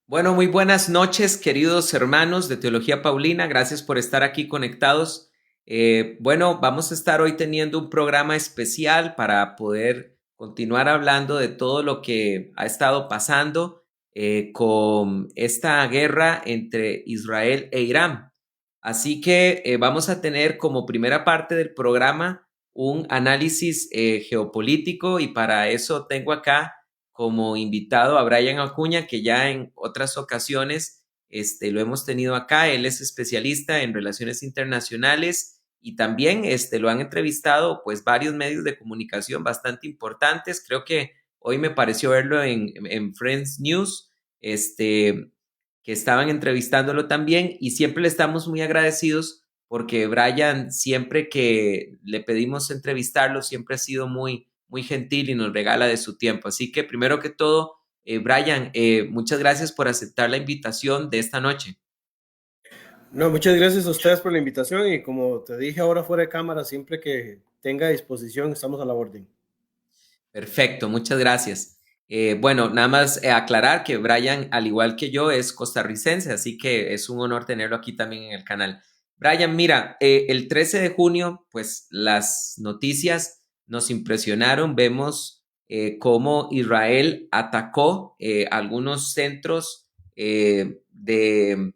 Bueno, muy buenas noches, queridos hermanos de Teología Paulina. Gracias por estar aquí conectados. Bueno, vamos a estar hoy teniendo un programa especial para poder continuar hablando de todo lo que ha estado pasando con esta guerra entre Israel e Irán. Así que vamos a tener como primera parte del programa un análisis geopolítico y para eso tengo acá como invitado a Brian Acuña, que ya en otras ocasiones lo hemos tenido acá. Él es especialista en relaciones internacionales y también lo han entrevistado pues varios medios de comunicación bastante importantes. Creo que hoy me pareció verlo en Friends News, que estaban entrevistándolo también y siempre le estamos muy agradecidos porque Brian, siempre que le pedimos entrevistarlo, siempre ha sido muy gentil y nos regala de su tiempo. Así que primero que todo, Brian, muchas gracias por aceptar la invitación de esta noche. No, muchas gracias a ustedes por la invitación y como te dije ahora fuera de cámara, siempre que tenga disposición estamos a la orden. Perfecto, muchas gracias. Bueno, nada más aclarar que Brian, al igual que yo, es costarricense, así que es un honor tenerlo aquí también en el canal. Brian, mira, el 13 de junio, pues las noticias nos impresionaron. Vemos cómo Israel atacó algunos centros de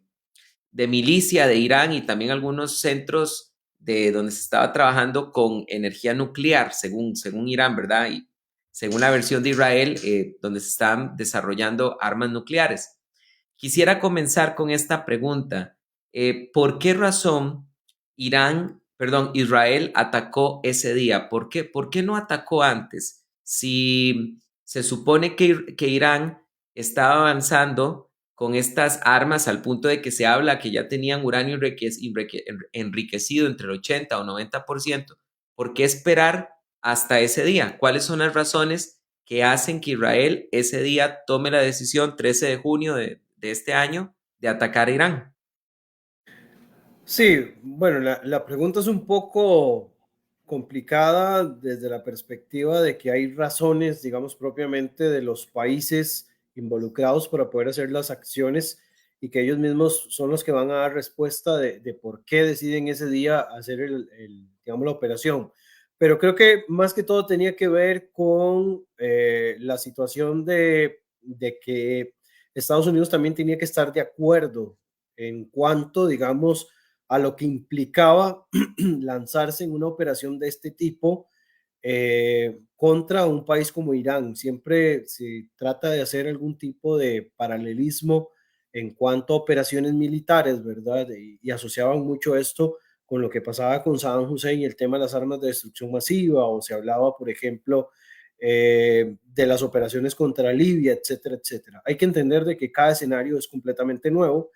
milicia de Irán y también algunos centros de donde se estaba trabajando con energía nuclear, según Irán, ¿verdad? Y según la versión de Israel, donde se están desarrollando armas nucleares. Quisiera comenzar con esta pregunta. ¿Por qué razón Israel atacó ese día? ¿Por qué no atacó antes? Si se supone que Irán estaba avanzando con estas armas al punto de que se habla que ya tenían uranio enriquecido entre el 80 o 90%. ¿Por qué esperar hasta ese día? ¿Cuáles son las razones que hacen que Israel ese día tome la decisión, 13 de junio de este año, de atacar a Irán? Sí, bueno, la pregunta es un poco complicada desde la perspectiva de que hay razones, digamos, propiamente de los países involucrados para poder hacer las acciones y que ellos mismos son los que van a dar respuesta de por qué deciden ese día hacer digamos, la operación. Pero creo que más que todo tenía que ver con la situación de que Estados Unidos también tenía que estar de acuerdo en cuanto, digamos, a lo que implicaba lanzarse en una operación de este tipo contra un país como Irán. Siempre se trata de hacer algún tipo de paralelismo en cuanto a operaciones militares, ¿verdad? Y asociaban mucho esto con lo que pasaba con Saddam Hussein y el tema de las armas de destrucción masiva, o se hablaba, por ejemplo, de las operaciones contra Libia, etcétera, etcétera. Hay que entender de que cada escenario es completamente nuevo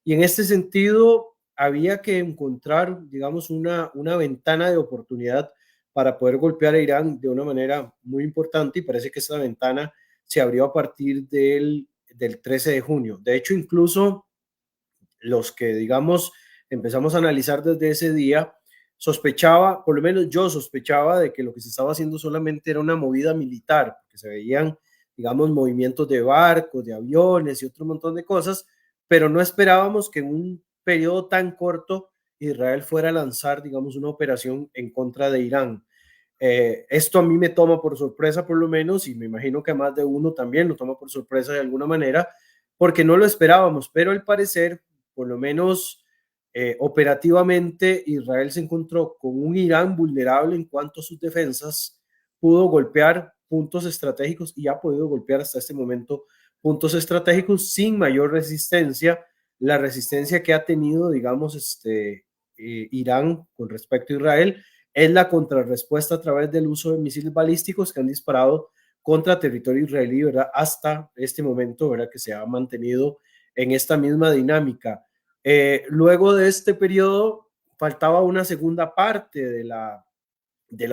y en este sentido había que encontrar, digamos, una ventana de oportunidad para poder golpear a Irán de una manera muy importante y parece que esa ventana se abrió a partir del 13 de junio. De hecho, incluso los que, digamos, empezamos a analizar desde ese día, sospechaba, por lo menos yo sospechaba de que lo que se estaba haciendo solamente era una movida militar, porque se veían, digamos, movimientos de barcos, de aviones y otro montón de cosas, pero no esperábamos que en un periodo tan corto Israel fuera a lanzar, digamos, una operación en contra de Irán. Esto a mí me toma por sorpresa por lo menos y me imagino que a más de uno también lo toma por sorpresa de alguna manera porque no lo esperábamos, pero al parecer, por lo menos operativamente, Israel se encontró con un Irán vulnerable en cuanto a sus defensas, pudo golpear puntos estratégicos y ha podido golpear hasta este momento puntos estratégicos sin mayor resistencia. La resistencia que ha tenido, digamos, Irán con respecto a Israel es la contrarrespuesta a través del uso de misiles balísticos que han disparado contra territorio israelí, ¿verdad? Hasta este momento, ¿verdad? Que se ha mantenido en esta misma dinámica. Luego de este periodo, faltaba una segunda parte de la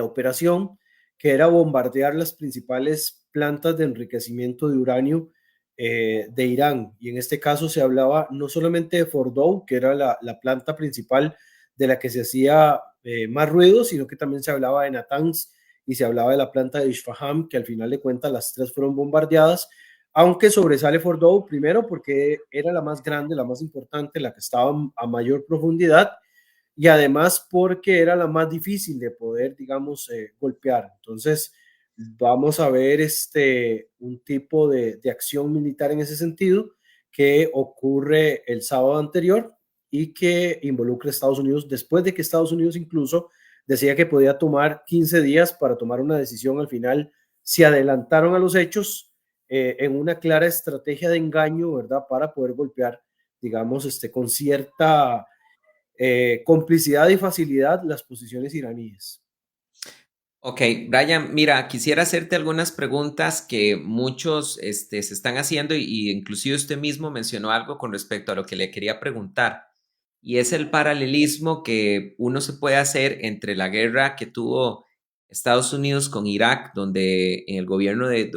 operación, que era bombardear las principales plantas de enriquecimiento de uranio de Irán. Y en este caso se hablaba no solamente de Fordow, que era la planta principal de la que se hacía más ruido, sino que también se hablaba de Natanz y se hablaba de la planta de Isfahan, que al final de cuentas las tres fueron bombardeadas. aunque sobresale Fordow primero porque era la más grande, la más importante, la que estaba a mayor profundidad y además porque era la más difícil de poder, digamos, golpear. Entonces, vamos a ver un tipo de acción militar en ese sentido que ocurre el sábado anterior y que involucra a Estados Unidos después de que Estados Unidos incluso decía que podía tomar 15 días para tomar una decisión. Al final se adelantaron a los hechos en una clara estrategia de engaño, ¿verdad? Para poder golpear, digamos, con cierta complicidad y facilidad las posiciones iraníes. Ok, Brian, mira, quisiera hacerte algunas preguntas que muchos se están haciendo y inclusive usted mismo mencionó algo con respecto a lo que le quería preguntar. Y es el paralelismo que uno se puede hacer entre la guerra que tuvo Estados Unidos con Irak, donde en el gobierno de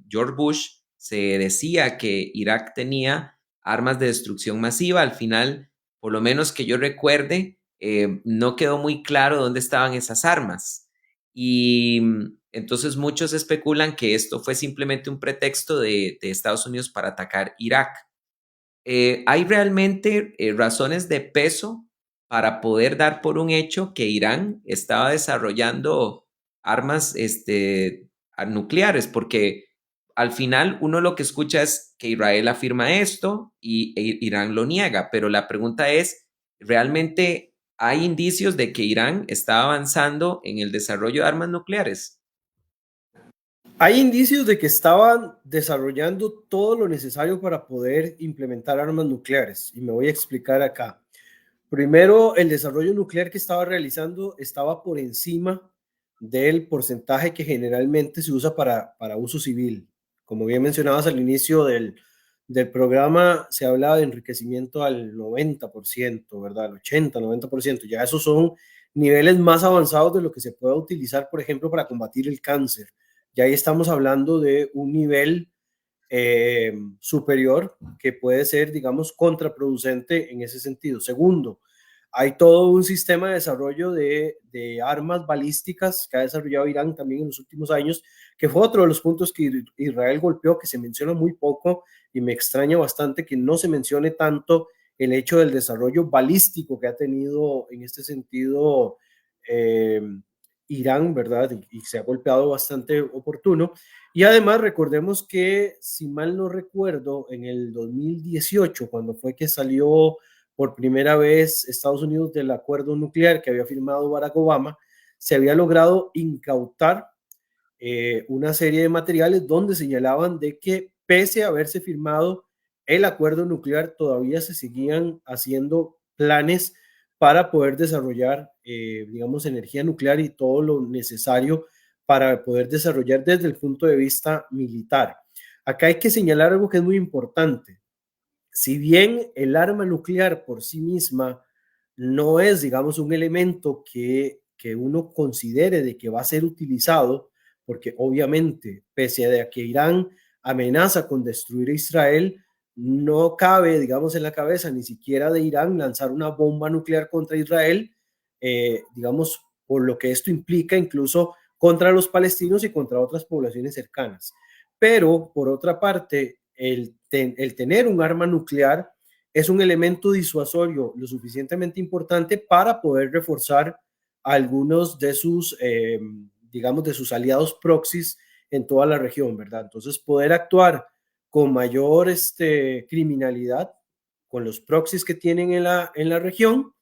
George Bush se decía que Irak tenía armas de destrucción masiva. Al final, por lo menos que yo recuerde, no quedó muy claro dónde estaban esas armas. Y entonces muchos especulan que esto fue simplemente un pretexto de Estados Unidos para atacar Irak. ¿Hay realmente razones de peso para poder dar por un hecho que Irán estaba desarrollando armas nucleares? Porque al final uno lo que escucha es que Israel afirma esto y Irán lo niega, pero la pregunta es, ¿realmente hay indicios de que Irán está avanzando en el desarrollo de armas nucleares? Hay indicios de que estaban desarrollando todo lo necesario para poder implementar armas nucleares y me voy a explicar acá. Primero, el desarrollo nuclear que estaba realizando estaba por encima del porcentaje que generalmente se usa para uso civil. Como bien mencionabas al inicio del programa, se hablaba de enriquecimiento al 90%, ¿verdad? Al 80, 90%. Ya esos son niveles más avanzados de lo que se puede utilizar, por ejemplo, para combatir el cáncer. Ya ahí estamos hablando de un nivel superior que puede ser, digamos, contraproducente en ese sentido. Segundo, hay todo un sistema de desarrollo de armas balísticas que ha desarrollado Irán también en los últimos años, que fue otro de los puntos que Israel golpeó, que se menciona muy poco y me extraña bastante que no se mencione tanto el hecho del desarrollo balístico que ha tenido en este sentido eh, Irán, ¿verdad? Y se ha golpeado bastante oportuno. Y además recordemos que, si mal no recuerdo, en el 2018, cuando fue que salió por primera vez Estados Unidos del acuerdo nuclear que había firmado Barack Obama, se había logrado incautar una serie de materiales donde señalaban de que pese a haberse firmado el acuerdo nuclear, todavía se seguían haciendo planes para poder desarrollar, digamos, energía nuclear y todo lo necesario para poder desarrollar desde el punto de vista militar. Acá hay que señalar algo que es muy importante. Si bien el arma nuclear por sí misma no es, digamos, un elemento que uno considere de que va a ser utilizado, porque obviamente, pese a que Irán amenaza con destruir a Israel, no cabe, digamos, en la cabeza ni siquiera de Irán lanzar una bomba nuclear contra Israel, digamos, por lo que esto implica incluso contra los palestinos y contra otras poblaciones cercanas. Pero, por otra parte, el tener un arma nuclear es un elemento disuasorio lo suficientemente importante para poder reforzar algunos de sus, digamos, de sus aliados proxies en toda la región, ¿verdad? Entonces, poder actuar con mayor criminalidad con los proxies que tienen en la región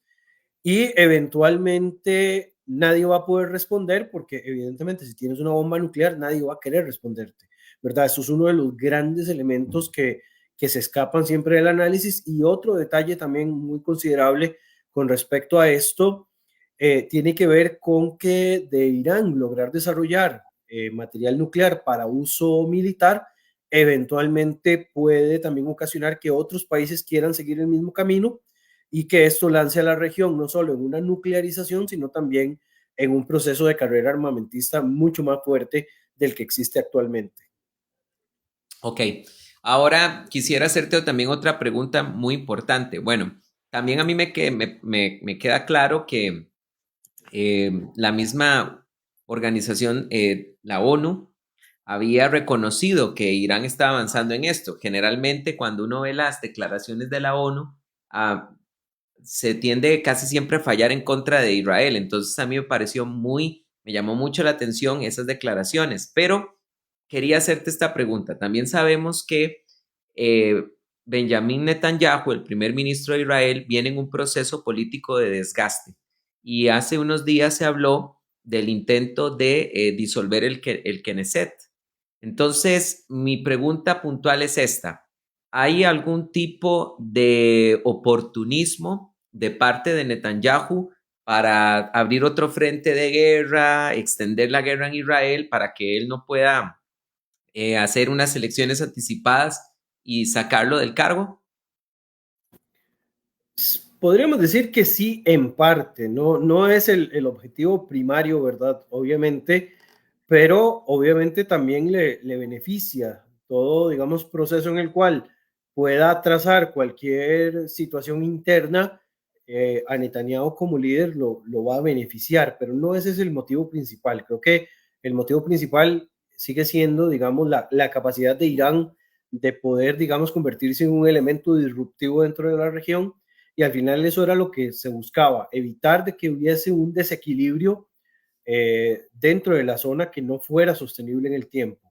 y eventualmente nadie va a poder responder porque evidentemente si tienes una bomba nuclear nadie va a querer responderte, ¿verdad? Eso es uno de los grandes elementos que se escapan siempre del análisis y otro detalle también muy considerable con respecto a esto tiene que ver con que de Irán lograr desarrollar material nuclear para uso militar eventualmente puede también ocasionar que otros países quieran seguir el mismo camino y que esto lance a la región no solo en una nuclearización, sino también en un proceso de carrera armamentista mucho más fuerte del que existe actualmente. Ok, ahora quisiera hacerte también otra pregunta muy importante. Bueno, también a mí me queda claro que la misma organización, la ONU, había reconocido que Irán estaba avanzando en esto. Generalmente, cuando uno ve las declaraciones de la ONU, ah, se tiende casi siempre a fallar en contra de Israel. Entonces, a mí me llamó mucho la atención esas declaraciones. Pero quería hacerte esta pregunta. También sabemos que eh, Benjamín Netanyahu, el primer ministro de Israel, viene en un proceso político de desgaste. Y hace unos días se habló del intento de disolver el Knesset. Entonces, mi pregunta puntual es esta. ¿Hay algún tipo de oportunismo de parte de Netanyahu para abrir otro frente de guerra, extender la guerra en Israel para que él no pueda hacer unas elecciones anticipadas y sacarlo del cargo? Podríamos decir que sí, en parte, no es el objetivo primario, ¿verdad? Obviamente, pero obviamente también le beneficia todo, digamos, proceso en el cual pueda trazar cualquier situación interna, a Netanyahu como líder lo va a beneficiar, pero no ese es el motivo principal. Creo que el motivo principal sigue siendo, digamos, la capacidad de Irán de poder, digamos, convertirse en un elemento disruptivo dentro de la región, y al final eso era lo que se buscaba, evitar de que hubiese un desequilibrio dentro de la zona que no fuera sostenible en el tiempo.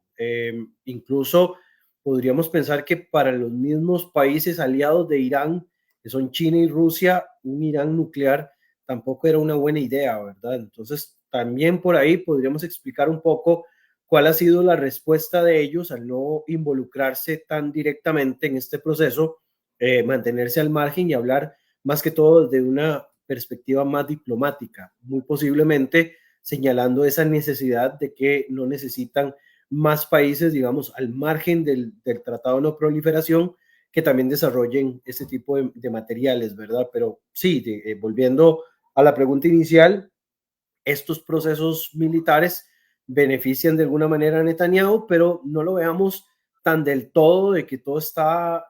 Incluso podríamos pensar que para los mismos países aliados de Irán, que son China y Rusia, un Irán nuclear tampoco era una buena idea, ¿verdad? Entonces, también por ahí podríamos explicar un poco cuál ha sido la respuesta de ellos al no involucrarse tan directamente en este proceso, mantenerse al margen y hablar más que todo de una perspectiva más diplomática, muy posiblemente señalando esa necesidad de que no necesitan más países, digamos, al margen del Tratado de No Proliferación, que también desarrollen este tipo de materiales, ¿verdad? Pero sí, volviendo a la pregunta inicial, estos procesos militares benefician de alguna manera a Netanyahu, pero no lo veamos tan del todo de que todo está,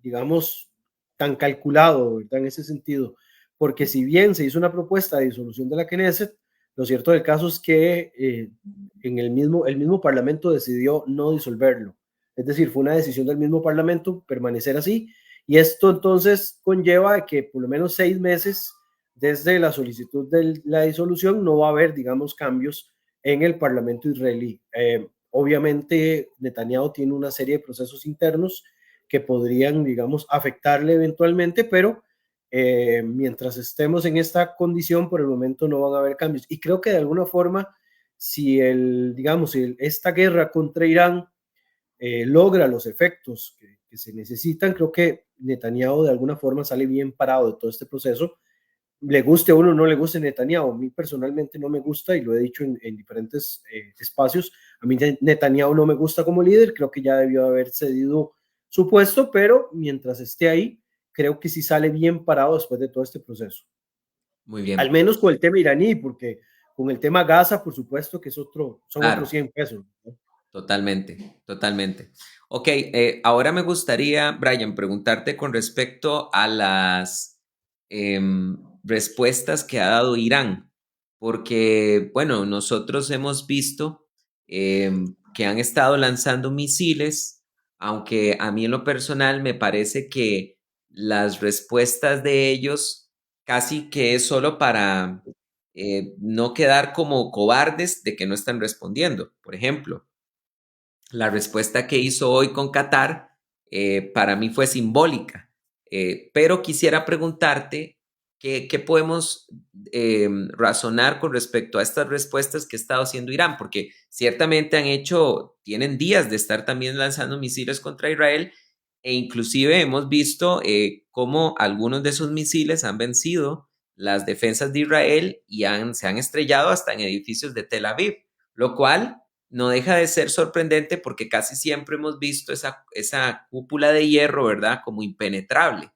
digamos, tan calculado, ¿verdad? En ese sentido, porque si bien se hizo una propuesta de disolución de la Knesset, lo cierto del caso es que en el mismo Parlamento decidió no disolverlo. Es decir, fue una decisión del mismo Parlamento permanecer así, y esto entonces conlleva que por lo menos 6 meses desde la solicitud de la disolución no va a haber, digamos, cambios en el Parlamento israelí. Obviamente, Netanyahu tiene una serie de procesos internos que podrían, digamos, afectarle eventualmente, pero mientras estemos en esta condición, por el momento no van a haber cambios. Y creo que de alguna forma, digamos, si esta guerra contra Irán logra los efectos que se necesitan, creo que Netanyahu de alguna forma sale bien parado de todo este proceso, le guste a uno o no le guste Netanyahu. A mí personalmente no me gusta y lo he dicho en diferentes espacios. A mí Netanyahu no me gusta como líder, creo que ya debió haber cedido su puesto, pero mientras esté ahí, creo que sí sale bien parado después de todo este proceso. Muy Al bien, menos con el tema iraní, porque con el tema Gaza, por supuesto que son otros claro. 100 pesos, ¿no? Totalmente, totalmente. Ok, ahora me gustaría, Brian, preguntarte con respecto a las respuestas que ha dado Irán, porque, bueno, nosotros hemos visto que han estado lanzando misiles, aunque a mí en lo personal me parece que las respuestas de ellos casi que es solo para no quedar como cobardes de que no están respondiendo. Por ejemplo, la respuesta que hizo hoy con Qatar para mí fue simbólica, pero quisiera preguntarte qué podemos razonar con respecto a estas respuestas que ha estado haciendo Irán, porque ciertamente tienen días de estar también lanzando misiles contra Israel e inclusive hemos visto cómo algunos de esos misiles han vencido las defensas de Israel y se han estrellado hasta en edificios de Tel Aviv, lo cual no deja de ser sorprendente porque casi siempre hemos visto esa cúpula de hierro, ¿verdad? Como impenetrable.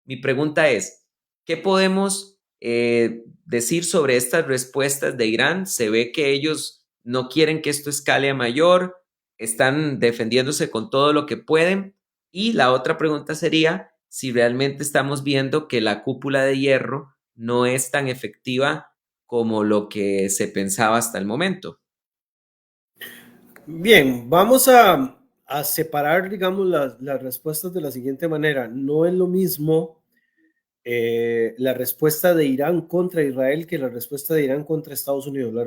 Mi pregunta es, ¿qué podemos decir sobre estas respuestas de Irán? Se ve que ellos no quieren que esto escale a mayor, están defendiéndose con todo lo que pueden. Y la otra pregunta sería si realmente estamos viendo que la cúpula de hierro no es tan efectiva como lo que se pensaba hasta el momento. Bien, vamos a separar, digamos, las respuestas de la siguiente manera. No es lo mismo la respuesta de Irán contra Israel que la respuesta de Irán contra Estados Unidos. La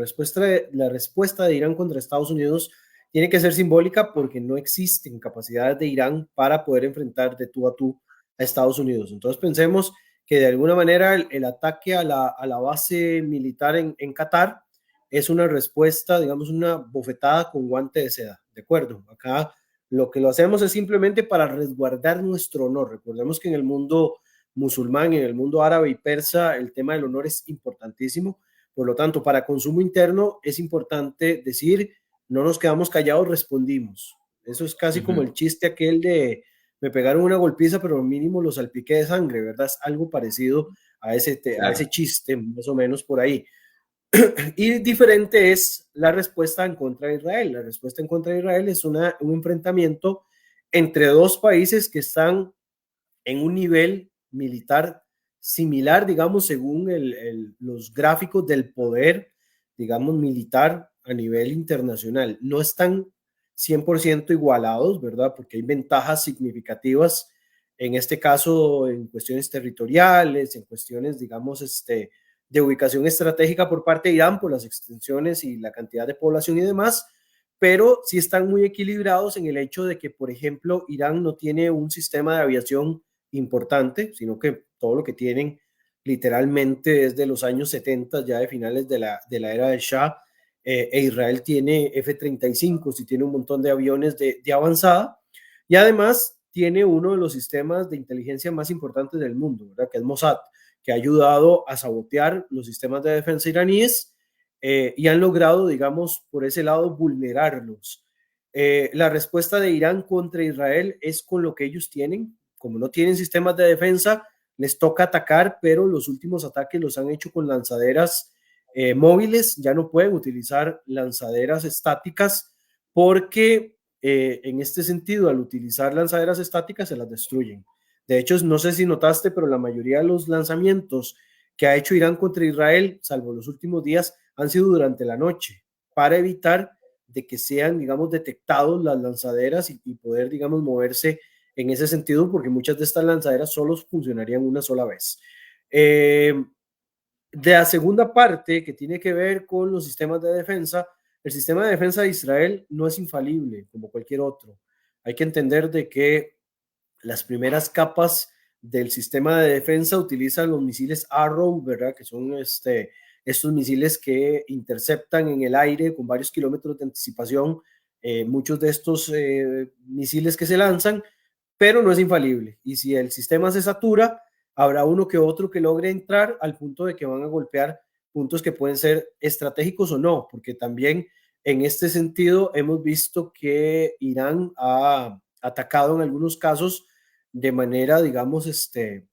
respuesta de Irán contra Estados Unidos tiene que ser simbólica porque no existen capacidades de Irán para poder enfrentar de tú a Estados Unidos. Entonces pensemos que de alguna manera el ataque a la base militar en Qatar es una respuesta, digamos, una bofetada con guante de seda. ¿De acuerdo? Acá lo que lo hacemos es simplemente para resguardar nuestro honor. Recordemos que en el mundo musulmán, en el mundo árabe y persa, el tema del honor es importantísimo. Por lo tanto, para consumo interno es importante decir, no nos quedamos callados, respondimos. Eso es casi como Ujú, el chiste aquel de me pegaron una golpiza, pero mínimo lo salpiqué de sangre, ¿verdad? Es algo parecido a ese claro. chiste, más o menos por ahí. Y diferente es la respuesta en contra de Israel. La respuesta en contra de Israel es un enfrentamiento entre dos países que están en un nivel militar similar, digamos, según los gráficos del poder, digamos, militar a nivel internacional. No están 100% igualados, ¿verdad? Porque hay ventajas significativas, en este caso, en cuestiones territoriales, en cuestiones, digamos, de ubicación estratégica por parte de Irán, por las extensiones y la cantidad de población y demás, pero sí están muy equilibrados en el hecho de que, por ejemplo, Irán no tiene un sistema de aviación importante, sino que todo lo que tienen literalmente es de los años 70, ya de finales de la era del Shah, Israel tiene F-35, sí tiene un montón de aviones de avanzada, y además tiene uno de los sistemas de inteligencia más importantes del mundo, ¿verdad? Que es Mossad, que ha ayudado a sabotear los sistemas de defensa iraníes y han logrado, digamos, por ese lado, vulnerarlos. La respuesta de Irán contra Israel es con lo que ellos tienen. Como no tienen sistemas de defensa, les toca atacar, pero los últimos ataques los han hecho con lanzaderas móviles. Ya no pueden utilizar lanzaderas estáticas porque en este sentido, al utilizar lanzaderas estáticas, se las destruyen. De hecho, no sé si notaste, pero la mayoría de los lanzamientos que ha hecho Irán contra Israel, salvo los últimos días, han sido durante la noche para evitar de que sean, digamos, detectados las lanzaderas y poder, digamos, moverse en ese sentido, porque muchas de estas lanzaderas solo funcionarían una sola vez. De la segunda parte, que tiene que ver con los sistemas de defensa, el sistema de defensa de Israel no es infalible como cualquier otro. Hay que entender de que las primeras capas del sistema de defensa utilizan los misiles Arrow, ¿verdad? Que son estos misiles que interceptan en el aire con varios kilómetros de anticipación muchos de estos misiles que se lanzan, pero no es infalible. Y si el sistema se satura, habrá uno que otro que logre entrar al punto de que van a golpear puntos que pueden ser estratégicos o no, porque también en este sentido hemos visto que Irán ha atacado en algunos casos de manera, digamos,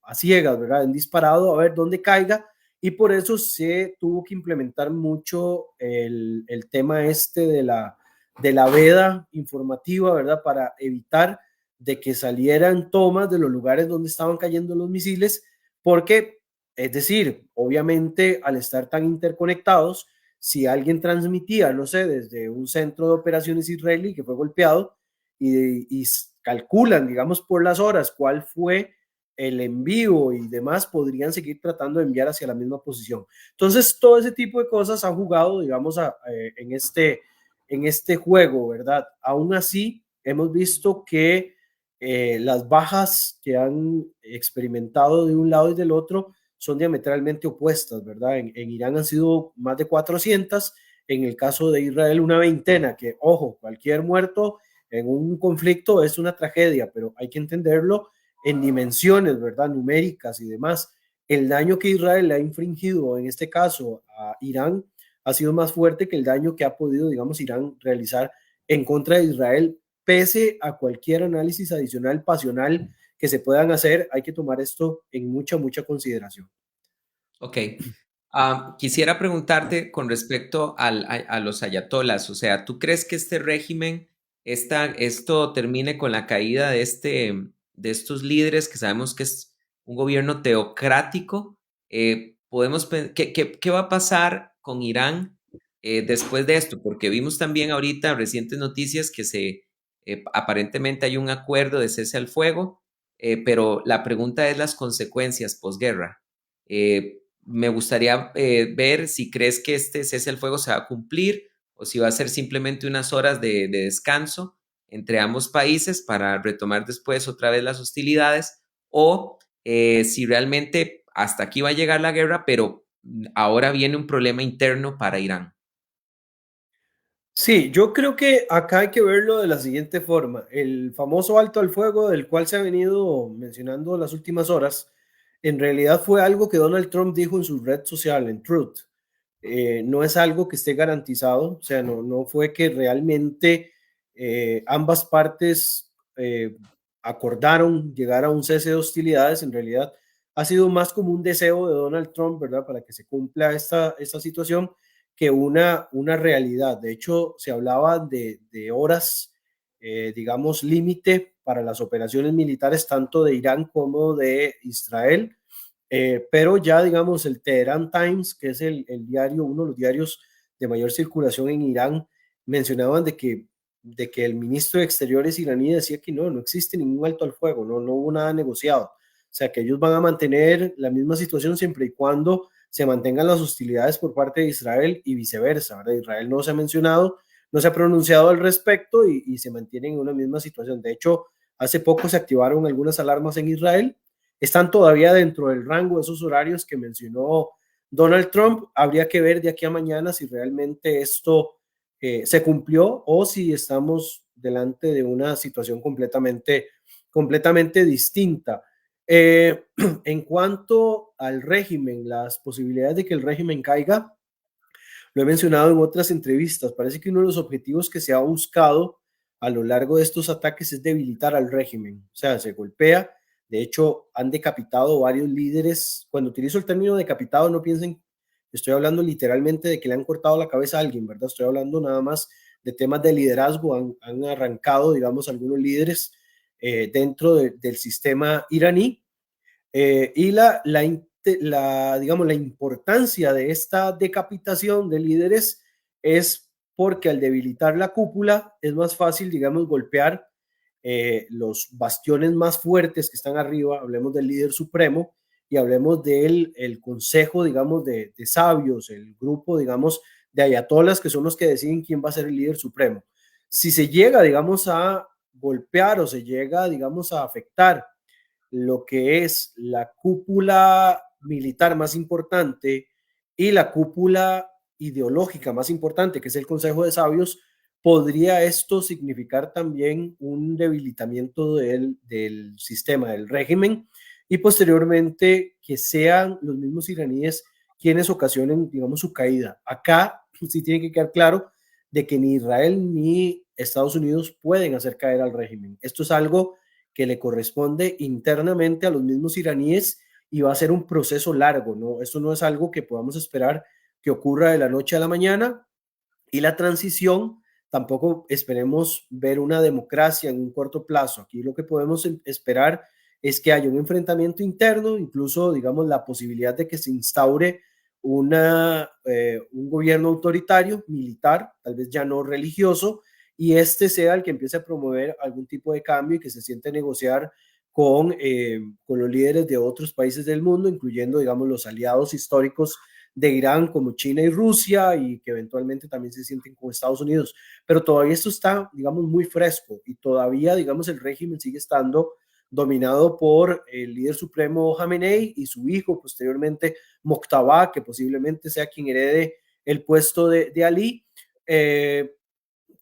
a ciegas, ¿verdad? Han disparado a ver dónde caiga y por eso se tuvo que implementar mucho el tema de la veda informativa, ¿verdad? Para evitar de que salieran tomas de los lugares donde estaban cayendo los misiles, porque, es decir, obviamente al estar tan interconectados, si alguien transmitía, no sé, desde un centro de operaciones israelí que fue golpeado y calculan, digamos, por las horas cuál fue el envío y demás, podrían seguir tratando de enviar hacia la misma posición. Entonces, todo ese tipo de cosas han jugado, digamos, en este juego, ¿verdad? Aún así, hemos visto que las bajas que han experimentado de un lado y del otro son diametralmente opuestas, ¿verdad? En Irán han sido más de 400, en el caso de Israel una veintena, que, ojo, cualquier muerto en un conflicto es una tragedia, pero hay que entenderlo en dimensiones, ¿verdad? Numéricas y demás. El daño que Israel le ha infringido, en este caso a Irán, ha sido más fuerte que el daño que ha podido, digamos, Irán realizar en contra de Israel, pese a cualquier análisis adicional pasional que se puedan hacer, hay que tomar esto en mucha, mucha consideración. Ok. Quisiera preguntarte con respecto a los ayatolas, o sea, ¿tú crees que este régimen, esto termine con la caída de estos líderes que sabemos que es un gobierno teocrático? ¿Qué va a pasar con Irán? después de esto? Porque vimos también ahorita recientes noticias que aparentemente hay un acuerdo de cese al fuego, pero la pregunta es las consecuencias posguerra. Me gustaría ver si crees que este cese al fuego se va a cumplir o si va a ser simplemente unas horas de descanso entre ambos países para retomar después otra vez las hostilidades, o si realmente hasta aquí va a llegar la guerra, pero ahora viene un problema interno para Irán. Sí, yo creo que acá hay que verlo de la siguiente forma. El famoso alto al fuego del cual se ha venido mencionando las últimas horas, en realidad fue algo que Donald Trump dijo en su red social, en Truth. No es algo que esté garantizado, o sea, no fue que realmente ambas partes acordaron llegar a un cese de hostilidades. En realidad ha sido más como un deseo de Donald Trump, ¿verdad? Para que se cumpla esta situación que una realidad. De hecho, se hablaba de horas, digamos, límite para las operaciones militares tanto de Irán como de Israel. Pero ya, digamos, el Tehran Times, que es el diario, uno de los diarios de mayor circulación en Irán, mencionaban de que el ministro de Exteriores iraní decía que no existe ningún alto al fuego, no hubo nada negociado. O sea, que ellos van a mantener la misma situación siempre y cuando se mantengan las hostilidades por parte de Israel y viceversa, ¿verdad? Israel no se ha mencionado, no se ha pronunciado al respecto y se mantienen en una misma situación. De hecho, hace poco se activaron algunas alarmas en Israel, están todavía dentro del rango de esos horarios que mencionó Donald Trump. Habría que ver de aquí a mañana si realmente esto se cumplió o si estamos delante de una situación completamente distinta. En cuanto al régimen, las posibilidades de que el régimen caiga, lo he mencionado en otras entrevistas, parece que uno de los objetivos que se ha buscado a lo largo de estos ataques es debilitar al régimen, o sea, se golpea. De hecho, han decapitado varios líderes. Cuando utilizo el término decapitado, no piensen, estoy hablando literalmente de que le han cortado la cabeza a alguien, ¿verdad? Estoy hablando nada más de temas de liderazgo. Han arrancado, digamos, algunos líderes dentro del sistema iraní, y digamos, la importancia de esta decapitación de líderes es porque al debilitar la cúpula es más fácil, digamos, golpear los bastiones más fuertes que están arriba. Hablemos del líder supremo y hablemos del el consejo, digamos, de sabios, el grupo, digamos, de ayatolas que son los que deciden quién va a ser el líder supremo. Si se llega, digamos, a golpear o se llega, digamos, a afectar lo que es la cúpula militar más importante y la cúpula ideológica más importante, que es el Consejo de Sabios, podría esto significar también un debilitamiento del sistema, del régimen, y posteriormente que sean los mismos iraníes quienes ocasionen, digamos, su caída. Acá sí tiene que quedar claro de que ni Israel ni Estados Unidos pueden hacer caer al régimen. Esto es algo que le corresponde internamente a los mismos iraníes y va a ser un proceso largo, ¿no? Esto no es algo que podamos esperar que ocurra de la noche a la mañana, y la transición tampoco esperemos ver una democracia en un corto plazo. Aquí lo que podemos esperar es que haya un enfrentamiento interno, incluso, digamos, la posibilidad de que se instaure un gobierno autoritario, militar, tal vez ya no religioso, y este sea el que empiece a promover algún tipo de cambio y que se siente a negociar con los líderes de otros países del mundo, incluyendo, digamos, los aliados históricos de Irán como China y Rusia, y que eventualmente también se sienten con Estados Unidos. Pero todavía esto está, digamos, muy fresco y todavía, digamos, el régimen sigue estando dominado por el líder supremo Khamenei y su hijo, posteriormente Mokhtaba, que posiblemente sea quien herede el puesto de Ali.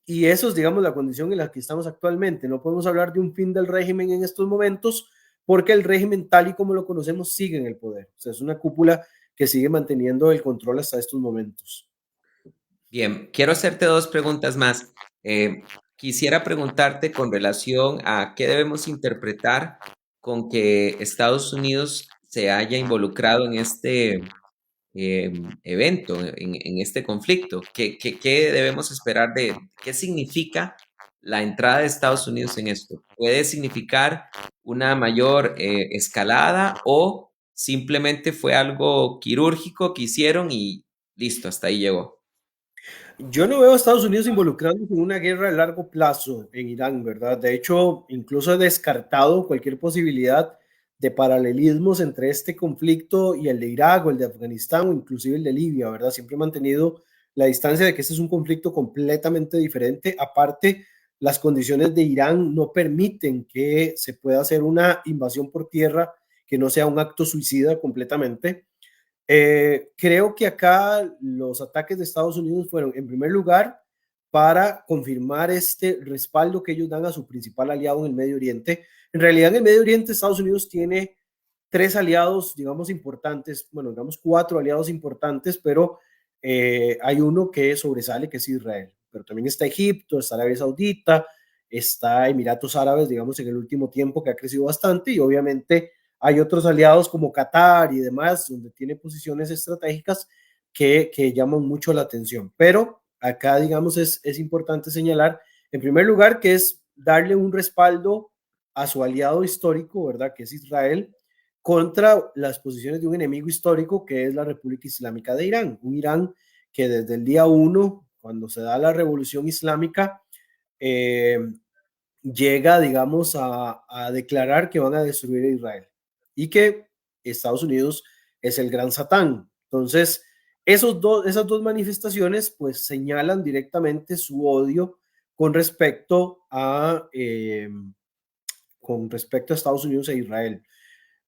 Y eso es, digamos, la condición en la que estamos actualmente. No podemos hablar de un fin del régimen en estos momentos porque el régimen tal y como lo conocemos sigue en el poder. O sea, es una cúpula que sigue manteniendo el control hasta estos momentos. Bien, quiero hacerte dos preguntas más. Quisiera preguntarte con relación a qué debemos interpretar con que Estados Unidos se haya involucrado en este evento, en este conflicto. ¿Qué debemos esperar qué significa la entrada de Estados Unidos en esto? ¿Puede significar una mayor escalada o simplemente fue algo quirúrgico que hicieron y listo, hasta ahí llegó? Yo no veo a Estados Unidos involucrándose en una guerra a largo plazo en Irán, ¿verdad? De hecho, incluso he descartado cualquier posibilidad de paralelismos entre este conflicto y el de Irak o el de Afganistán o inclusive el de Libia, ¿verdad? Siempre he mantenido la distancia de que este es un conflicto completamente diferente. Aparte, las condiciones de Irán no permiten que se pueda hacer una invasión por tierra que no sea un acto suicida completamente. Creo que acá los ataques de Estados Unidos fueron, en primer lugar, para confirmar este respaldo que ellos dan a su principal aliado en el Medio Oriente. En realidad, en el Medio Oriente, Estados Unidos tiene tres aliados, digamos, importantes, bueno, digamos, cuatro aliados importantes, pero hay uno que sobresale, que es Israel. Pero también está Egipto, está Arabia Saudita, está Emiratos Árabes, digamos, en el último tiempo que ha crecido bastante, y obviamente hay otros aliados como Qatar y demás, donde tiene posiciones estratégicas que llaman mucho la atención. Pero acá, digamos, es importante señalar, en primer lugar, que es darle un respaldo a su aliado histórico, ¿verdad? Que es Israel, contra las posiciones de un enemigo histórico que es la República Islámica de Irán. Un Irán que desde el día uno, cuando se da la revolución islámica, eh, llega, digamos, a declarar que van a destruir a Israel y que Estados Unidos es el gran Satán. Entonces, esas dos manifestaciones pues señalan directamente su odio con respecto con respecto a Estados Unidos e Israel.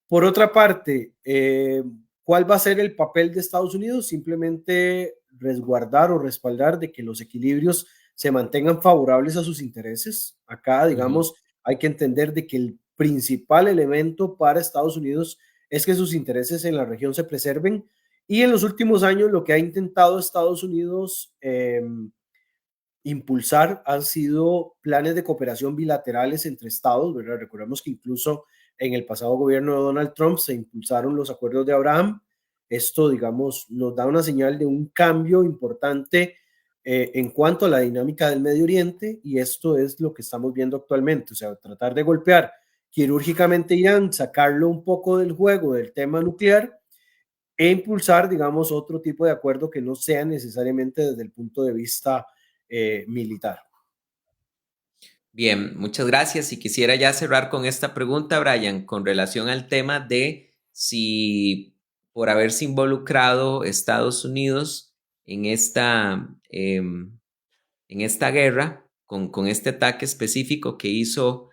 Por otra parte, ¿cuál va a ser el papel de Estados Unidos? Simplemente resguardar o respaldar de que los equilibrios se mantengan favorables a sus intereses. Acá, Ujú. digamos, hay que entender de que el principal elemento para Estados Unidos es que sus intereses en la región se preserven. Y en los últimos años lo que ha intentado Estados Unidos impulsar han sido planes de cooperación bilaterales entre estados, ¿verdad? Recordemos que incluso en el pasado gobierno de Donald Trump se impulsaron los acuerdos de Abraham. Esto, digamos, nos da una señal de un cambio importante en cuanto a la dinámica del Medio Oriente, y esto es lo que estamos viendo actualmente, o sea, tratar de golpear quirúrgicamente Irán, sacarlo un poco del juego del tema nuclear e impulsar, digamos, otro tipo de acuerdo que no sea necesariamente desde el punto de vista militar. Bien, muchas gracias. Y quisiera ya cerrar con esta pregunta, Brian, con relación al tema de si por haberse involucrado Estados Unidos en en esta guerra, con este ataque específico que hizo,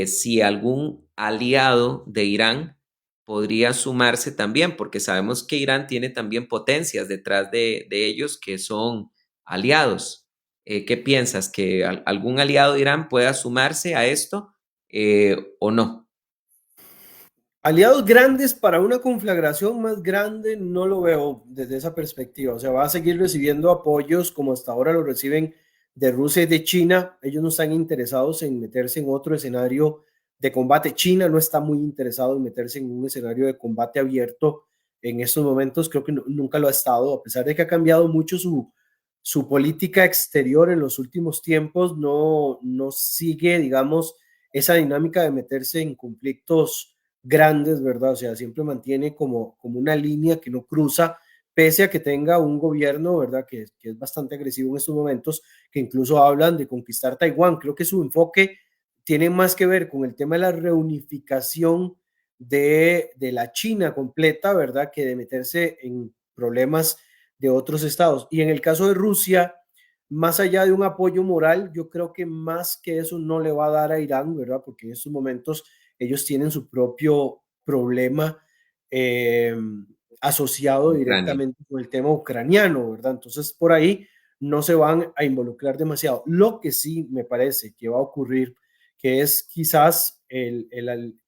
si algún aliado de Irán podría sumarse también, porque sabemos que Irán tiene también potencias detrás de ellos que son aliados. ¿Qué piensas? ¿Que algún aliado de Irán pueda sumarse a esto o no? Aliados grandes para una conflagración más grande no lo veo desde esa perspectiva. O sea, va a seguir recibiendo apoyos como hasta ahora lo reciben de Rusia y de China. Ellos no están interesados en meterse en otro escenario de combate. China no está muy interesado en meterse en un escenario de combate abierto en estos momentos. Creo que nunca lo ha estado, a pesar de que ha cambiado mucho su política exterior en los últimos tiempos. No sigue, digamos, esa dinámica de meterse en conflictos grandes, ¿verdad? O sea, siempre mantiene como una línea que no cruza, pese a que tenga un gobierno, ¿verdad? Que es bastante agresivo en estos momentos, que incluso hablan de conquistar Taiwán. Creo que su enfoque tiene más que ver con el tema de la reunificación de la China completa, ¿verdad? Que de meterse en problemas de otros estados. Y en el caso de Rusia, más allá de un apoyo moral, yo creo que más que eso no le va a dar a Irán, ¿verdad? Porque en estos momentos ellos tienen su propio problema eh, asociado Ucrania. directamente con el tema ucraniano, ¿verdad? Entonces, por ahí no se van a involucrar demasiado. Lo que sí me parece que va a ocurrir, que es quizás el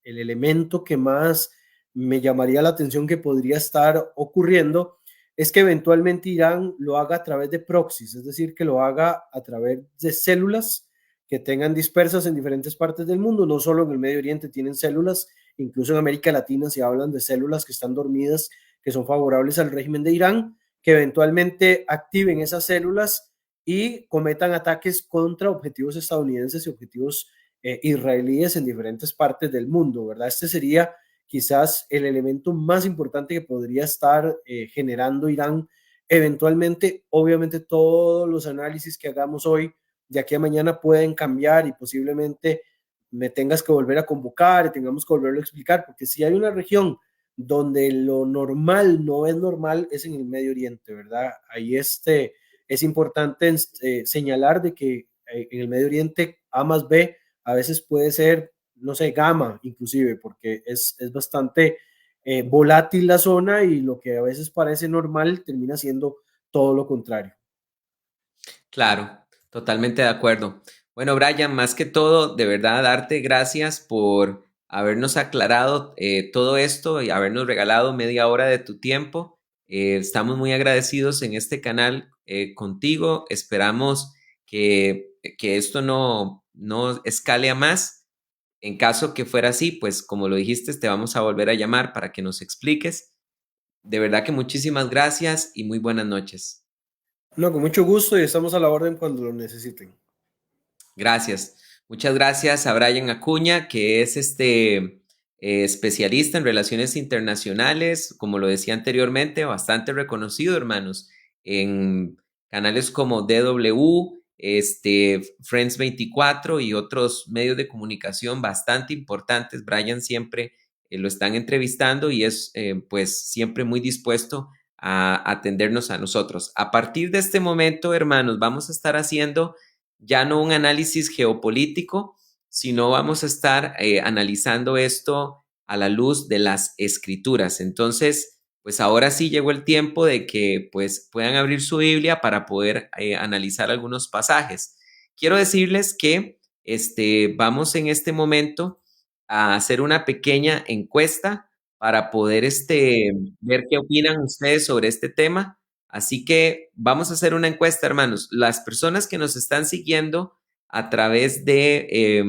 elemento que más me llamaría la atención que podría estar ocurriendo, es que eventualmente Irán lo haga a través de proxies, es decir, que lo haga a través de células que tengan dispersas en diferentes partes del mundo, no solo en el Medio Oriente tienen células, incluso en América Latina se hablan de células que están dormidas, que son favorables al régimen de Irán, que eventualmente activen esas células y cometan ataques contra objetivos estadounidenses y objetivos israelíes en diferentes partes del mundo, ¿verdad? Este sería quizás el elemento más importante que podría estar generando Irán Eventualmente, obviamente, todos los análisis que hagamos hoy, de aquí a mañana pueden cambiar y posiblemente me tengas que volver a convocar y tengamos que volverlo a explicar, porque si hay una región donde lo normal no es normal, es en el Medio Oriente, ¿verdad? Ahí es importante señalar de que en el Medio Oriente A más B a veces puede ser, no sé, gamma inclusive, porque es bastante volátil la zona y lo que a veces parece normal termina siendo todo lo contrario. Claro, totalmente de acuerdo. Bueno, Brian, más que todo, de verdad, darte gracias por habernos aclarado todo esto y habernos regalado media hora de tu tiempo. Estamos muy agradecidos en este canal contigo. Esperamos que esto no escale a más. En caso que fuera así, pues como lo dijiste, te vamos a volver a llamar para que nos expliques. De verdad que muchísimas gracias y muy buenas noches. No, con mucho gusto y estamos a la orden cuando lo necesiten. Gracias. Muchas gracias a Brian Acuña, que es especialista en relaciones internacionales, como lo decía anteriormente, bastante reconocido, hermanos, en canales como DW, Friends 24 y otros medios de comunicación bastante importantes. Brian siempre lo están entrevistando y es pues siempre muy dispuesto a atendernos a nosotros. A partir de este momento, hermanos, vamos a estar haciendo ya no un análisis geopolítico, sino vamos a estar analizando esto a la luz de las escrituras. Entonces, pues ahora sí llegó el tiempo de que pues puedan abrir su Biblia para poder analizar algunos pasajes. Quiero decirles que vamos en este momento a hacer una pequeña encuesta para poder ver qué opinan ustedes sobre este tema. Así que vamos a hacer una encuesta, hermanos. Las personas que nos están siguiendo a través de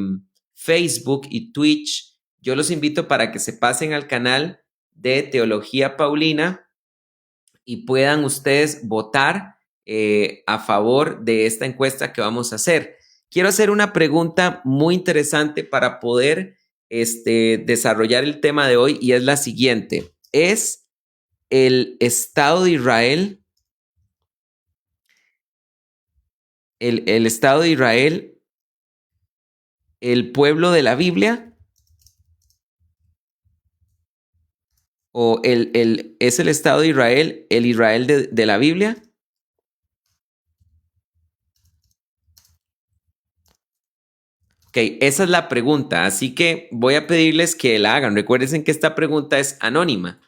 Facebook y Twitch, yo los invito para que se pasen al canal de Teología Paulina y puedan ustedes votar a favor de esta encuesta que vamos a hacer. Quiero hacer una pregunta muy interesante para poder desarrollar el tema de hoy y es la siguiente. ¿Es el Estado de Israel el Estado de Israel, el pueblo de la Biblia, o es el Estado de Israel, el Israel de la Biblia? Ok, esa es la pregunta, así que voy a pedirles que la hagan. Recuerden que esta pregunta es anónima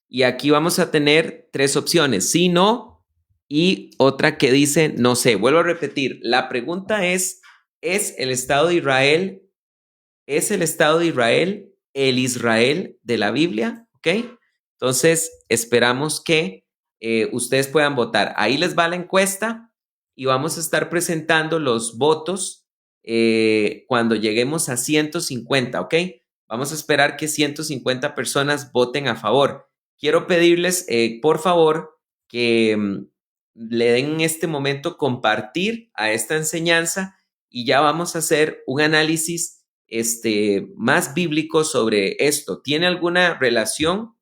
y aquí vamos a tener tres opciones, sí, no, y otra que dice no sé. Vuelvo a repetir, la pregunta ¿es el Estado de Israel ¿Es el Estado de Israel el Israel de la Biblia? ¿Ok? Entonces, esperamos que ustedes puedan votar. Ahí les va la encuesta y vamos a estar presentando los votos cuando lleguemos a 150, ¿ok? Vamos a esperar que 150 personas voten a favor. Quiero pedirles, por favor, que le den en este momento compartir a esta enseñanza y ya vamos a hacer un análisis más bíblico sobre esto. ¿Tiene alguna relación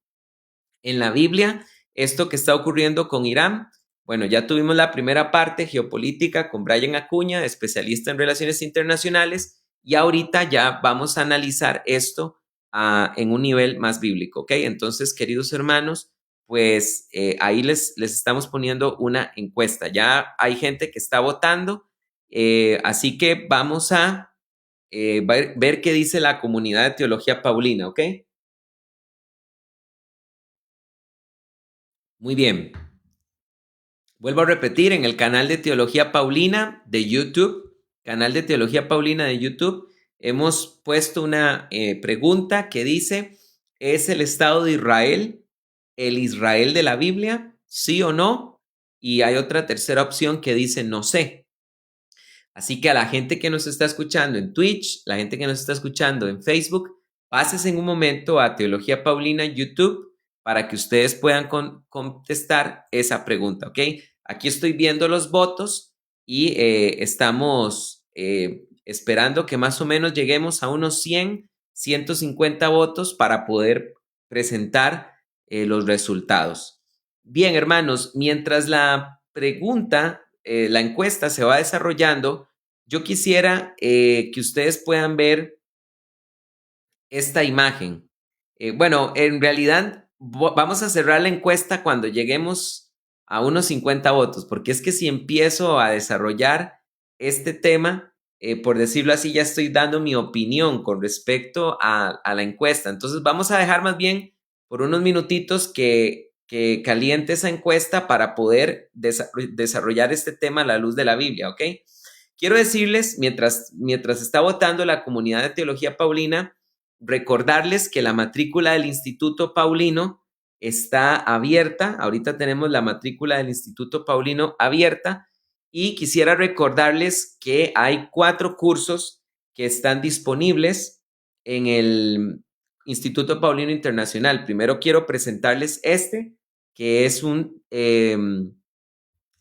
en la Biblia esto que está ocurriendo con Irán? Bueno, ya tuvimos la primera parte geopolítica con Brian Acuña, especialista en relaciones internacionales, y ahorita ya vamos a analizar esto en un nivel más bíblico, ¿ok? Entonces, queridos hermanos, pues ahí les estamos poniendo una encuesta. Ya hay gente que está votando, así que vamos a ver qué dice la comunidad de Teología Paulina, ¿ok? Muy bien. Vuelvo a repetir, en el canal de Teología Paulina de YouTube, canal de Teología Paulina de YouTube, hemos puesto una pregunta que dice, ¿es el Estado de Israel el Israel de la Biblia? ¿Sí o no? Y hay otra tercera opción que dice, no sé. Así que a la gente que nos está escuchando en Twitch, la gente que nos está escuchando en Facebook, pases en un momento a Teología Paulina en YouTube para que ustedes puedan contestar esa pregunta, ¿ok? Aquí estoy viendo los votos y estamos esperando que más o menos lleguemos a unos 100, 150 votos para poder presentar los resultados. Bien, hermanos, mientras la pregunta, la encuesta se va desarrollando, yo quisiera que ustedes puedan ver esta imagen. Bueno, en realidad vamos a cerrar la encuesta cuando lleguemos a unos 50 votos, porque es que si empiezo a desarrollar este tema, por decirlo así, ya estoy dando mi opinión con respecto a la encuesta. Entonces vamos a dejar más bien por unos minutitos que caliente esa encuesta para poder desarrollar este tema a la luz de la Biblia, ¿ok? Quiero decirles, mientras está votando la comunidad de Teología Paulina, recordarles que la matrícula del Instituto Paulino está abierta. Ahorita tenemos la matrícula del Instituto Paulino abierta y quisiera recordarles que hay 4 cursos que están disponibles en el Instituto Paulino Internacional. Primero quiero presentarles que es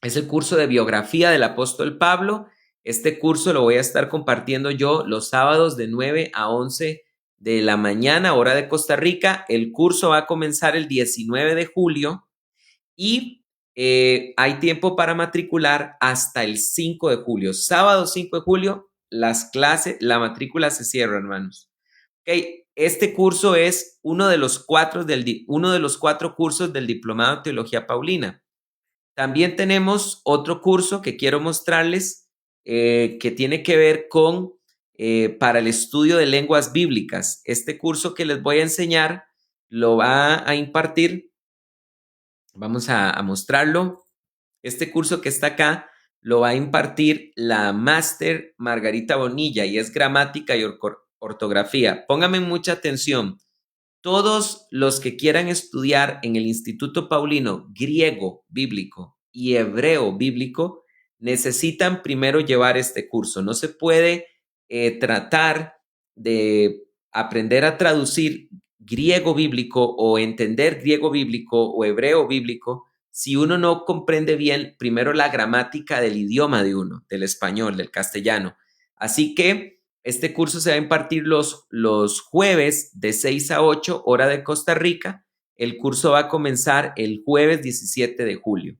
es el curso de biografía del apóstol Pablo. Este curso lo voy a estar compartiendo yo los sábados de 9 a 11 de la mañana, hora de Costa Rica. El curso va a comenzar el 19 de julio y hay tiempo para matricular hasta el 5 de julio. Sábado 5 de julio, la matrícula se cierra, hermanos. Okay. Este curso es uno de los 4 cursos del Diplomado de Teología Paulina. También tenemos otro curso que quiero mostrarles que tiene que ver con para el estudio de lenguas bíblicas. Este curso que les voy a enseñar lo va a impartir, vamos a mostrarlo. Este curso que está acá lo va a impartir la máster Margarita Bonilla y es gramática y ortografía. Pónganme mucha atención. Todos los que quieran estudiar en el Instituto Paulino griego bíblico y hebreo bíblico necesitan primero llevar este curso. No se puede tratar de aprender a traducir griego bíblico o entender griego bíblico o hebreo bíblico si uno no comprende bien primero la gramática del idioma de uno, del español, del castellano. Así que este curso se va a impartir los jueves de 6 a 8, hora de Costa Rica. El curso va a comenzar el jueves 17 de julio.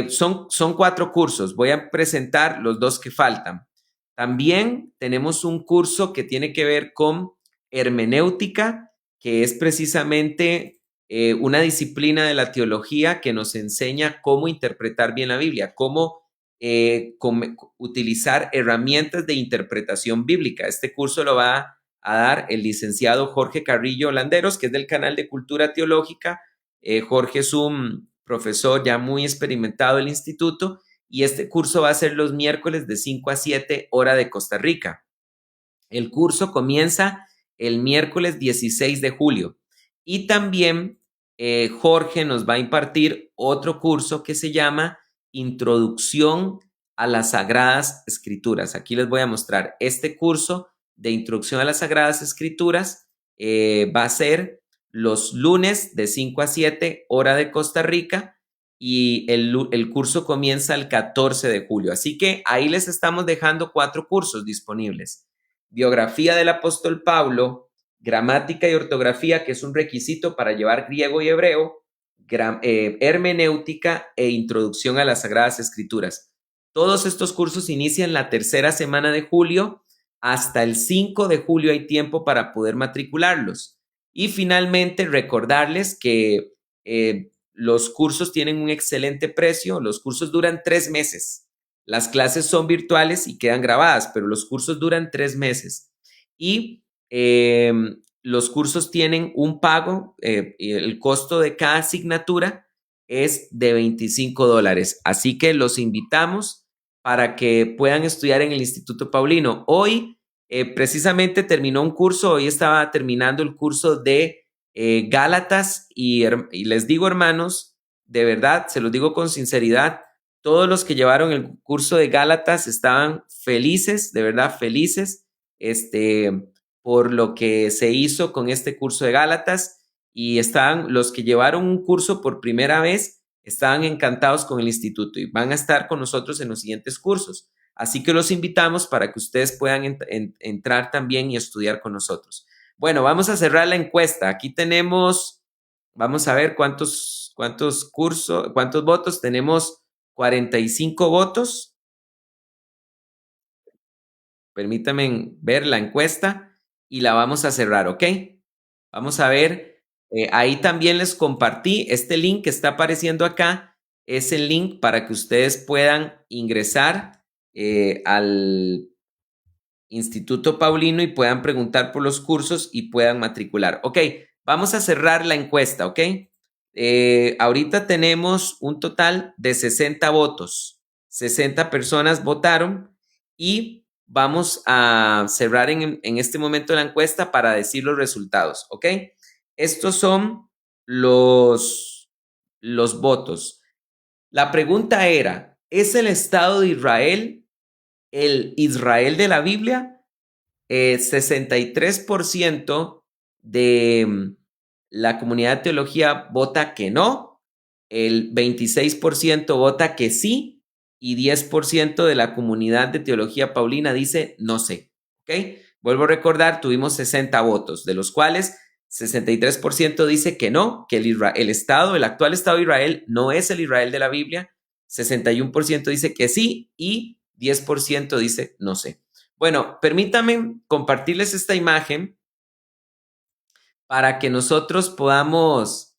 Son 4 cursos. Voy a presentar los 2 que faltan. También tenemos un curso que tiene que ver con hermenéutica, que es precisamente una disciplina de la teología que nos enseña cómo interpretar bien la Biblia, cómo utilizar herramientas de interpretación bíblica. Este curso lo va a dar el licenciado Jorge Carrillo Landeros, que es del canal de Cultura Teológica. Jorge es un profesor ya muy experimentado del instituto y este curso va a ser los miércoles de 5 a 7 hora de Costa Rica. El curso comienza el miércoles 16 de julio y también Jorge nos va a impartir otro curso que se llama Introducción a las Sagradas Escrituras. Aquí les voy a mostrar este curso de Introducción a las Sagradas Escrituras. Va a ser los lunes de 5 a 7 hora de Costa Rica y el curso comienza el 14 de julio. Así que ahí les estamos dejando 4 cursos disponibles. Biografía del apóstol Pablo, gramática y ortografía, que es un requisito para llevar griego y hebreo, hermenéutica e introducción a las Sagradas Escrituras. Todos estos cursos inician la tercera semana de julio. Hasta el 5 de julio hay tiempo para poder matricularlos. Y finalmente, recordarles que los cursos tienen un excelente precio. Los cursos duran 3 meses. Las clases son virtuales y quedan grabadas, pero los cursos duran 3 meses. Y los cursos tienen un pago, el costo de cada asignatura es de $25. Así que los invitamos para que puedan estudiar en el Instituto Paulino. Hoy precisamente terminó un curso, hoy estaba terminando el curso de Gálatas y les digo, hermanos, de verdad, se los digo con sinceridad, todos los que llevaron el curso de Gálatas estaban felices, de verdad felices, por lo que se hizo con este curso de Gálatas y estaban los que llevaron un curso por primera vez, estaban encantados con el instituto y van a estar con nosotros en los siguientes cursos. Así que los invitamos para que ustedes puedan entrar también y estudiar con nosotros. Bueno, vamos a cerrar la encuesta. Aquí tenemos, vamos a ver cuántos cuántos votos? Tenemos 45 votos. Permítanme ver la encuesta y la vamos a cerrar, ¿ok? Vamos a ver, ahí también les compartí este link que está apareciendo acá, es el link para que ustedes puedan ingresar al Instituto Paulino y puedan preguntar por los cursos y puedan matricular. Ok, vamos a cerrar la encuesta, ¿ok? Ahorita tenemos un total de 60 votos, 60 personas votaron y vamos a cerrar en este momento la encuesta para decir los resultados, ¿ok? Estos son los votos. La pregunta era, ¿es el Estado de Israel el Israel de la Biblia? 63% de la comunidad de teología vota que no, el 26% vota que sí y 10% de la comunidad de teología paulina dice no sé. ¿Ok? Vuelvo a recordar, tuvimos 60 votos, de los cuales 63% dice que no, que el actual Estado de Israel no es el Israel de la Biblia, 61% dice que sí y 10% dice no sé. Bueno, permítanme compartirles esta imagen para que nosotros podamos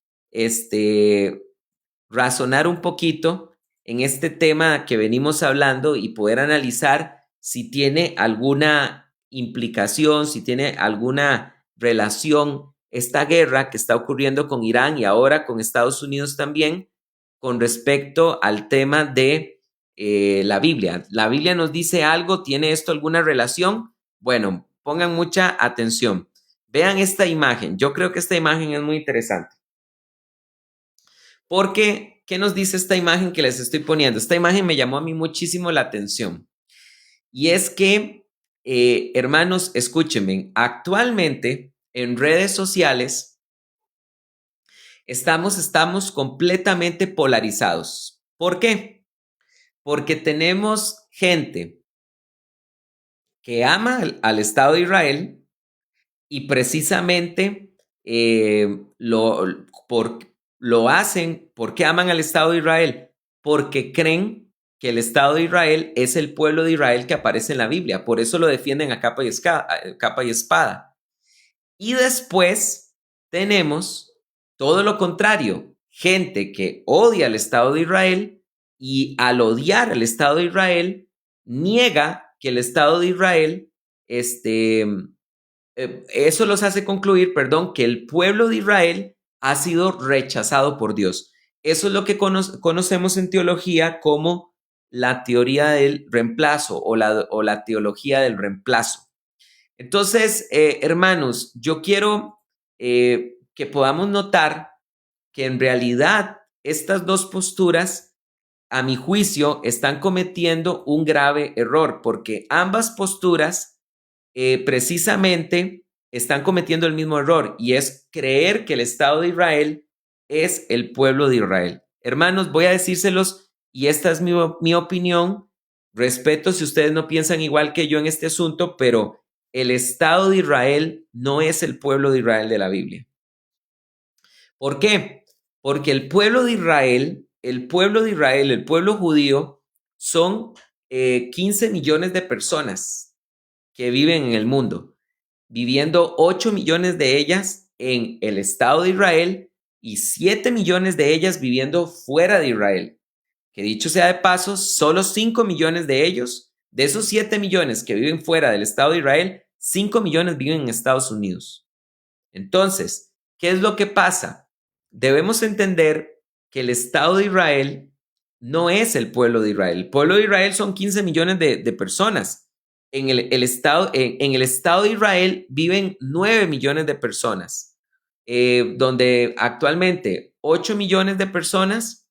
razonar un poquito en este tema que venimos hablando y poder analizar si tiene alguna implicación, si tiene alguna relación esta guerra que está ocurriendo con Irán y ahora con Estados Unidos también con respecto al tema de la Biblia. ¿La Biblia nos dice algo? ¿Tiene esto alguna relación? Bueno, pongan mucha atención. Vean esta imagen. Yo creo que esta imagen es muy interesante. Porque, ¿qué nos dice esta imagen que les estoy poniendo? Esta imagen me llamó a mí muchísimo la atención. Y es que, hermanos, escúchenme, actualmente en redes sociales estamos completamente polarizados. ¿Por qué? Porque tenemos gente que ama al Estado de Israel y precisamente lo hacen porque aman al Estado de Israel, porque creen que el Estado de Israel es el pueblo de Israel que aparece en la Biblia. Por eso lo defienden a capa y espada. Y después tenemos todo lo contrario, gente que odia al Estado de Israel y al odiar al Estado de Israel niega que el Estado de Israel eso los hace concluir, perdón, que el pueblo de Israel ha sido rechazado por Dios. Eso es lo que conocemos en teología como la teoría del reemplazo o la teología del reemplazo. Entonces, hermanos, yo quiero que podamos notar que en realidad estas dos posturas, a mi juicio, están cometiendo un grave error porque ambas posturas precisamente están cometiendo el mismo error y es creer que el Estado de Israel es el pueblo de Israel. Hermanos, voy a decírselos y esta es mi opinión. Respeto si ustedes no piensan igual que yo en este asunto, pero el Estado de Israel no es el pueblo de Israel de la Biblia. ¿Por qué? Porque el pueblo de Israel, el pueblo judío, son 15 millones de personas que viven en el mundo, viviendo 8 millones de ellas en el Estado de Israel y 7 millones de ellas viviendo fuera de Israel. Que dicho sea de paso, solo 5 millones de ellos, de esos 7 millones que viven fuera del Estado de Israel, 5 millones viven en Estados Unidos. Entonces, ¿qué es lo que pasa? Debemos entender que el Estado de Israel no es el pueblo de Israel. El pueblo de Israel son 15 millones de personas. En el estado de Israel viven 9 millones de personas, donde actualmente 8 millones de personas,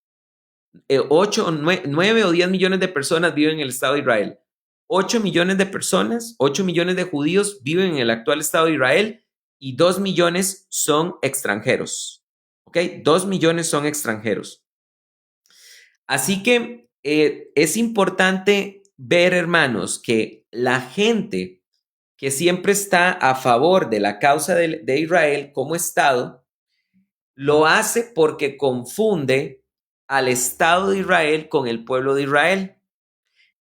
9 o 10 millones de personas viven en el Estado de Israel. 8 millones de personas, 8 millones de judíos viven en el actual Estado de Israel y 2 millones son extranjeros. ¿Ok? 2 millones son extranjeros. Así que es importante ver, hermanos, que la gente que siempre está a favor de la causa de Israel como Estado, lo hace porque confunde al Estado de Israel con el pueblo de Israel.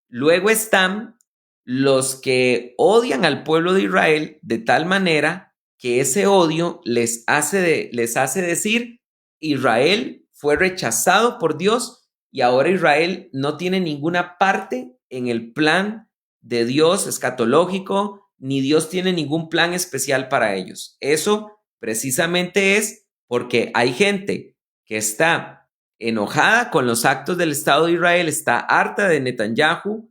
Luego están los que odian al pueblo de Israel de tal manera que ese odio les hace decir: Israel fue rechazado por Dios y ahora Israel no tiene ninguna parte en el plan de Dios escatológico, ni Dios tiene ningún plan especial para ellos. Eso precisamente es porque hay gente que está enojada con los actos del Estado de Israel, está harta de Netanyahu,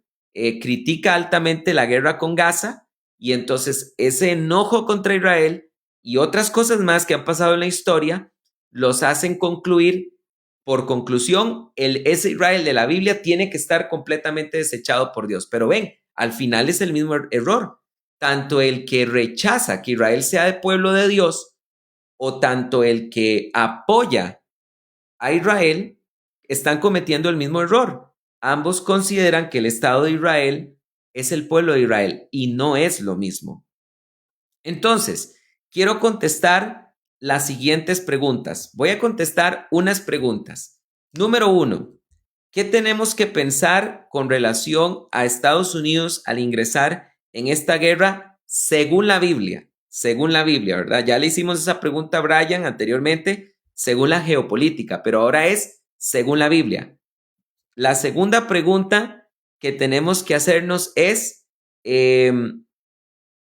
critica altamente la guerra con Gaza, y entonces ese enojo contra Israel y otras cosas más que han pasado en la historia los hacen concluir, por conclusión, ese Israel de la Biblia tiene que estar completamente desechado por Dios. Pero ven, al final es el mismo error. Tanto el que rechaza que Israel sea de pueblo de Dios, o tanto el que apoya a Israel, están cometiendo el mismo error. Ambos consideran que el Estado de Israel es el pueblo de Israel y no es lo mismo. Entonces, quiero contestar las siguientes preguntas. Voy a contestar unas preguntas. Número 1, ¿qué tenemos que pensar con relación a Estados Unidos al ingresar en esta guerra según la Biblia? Según la Biblia, ¿verdad? Ya le hicimos esa pregunta a Brian anteriormente, según la geopolítica, pero ahora es según la Biblia. La segunda pregunta que tenemos que hacernos es,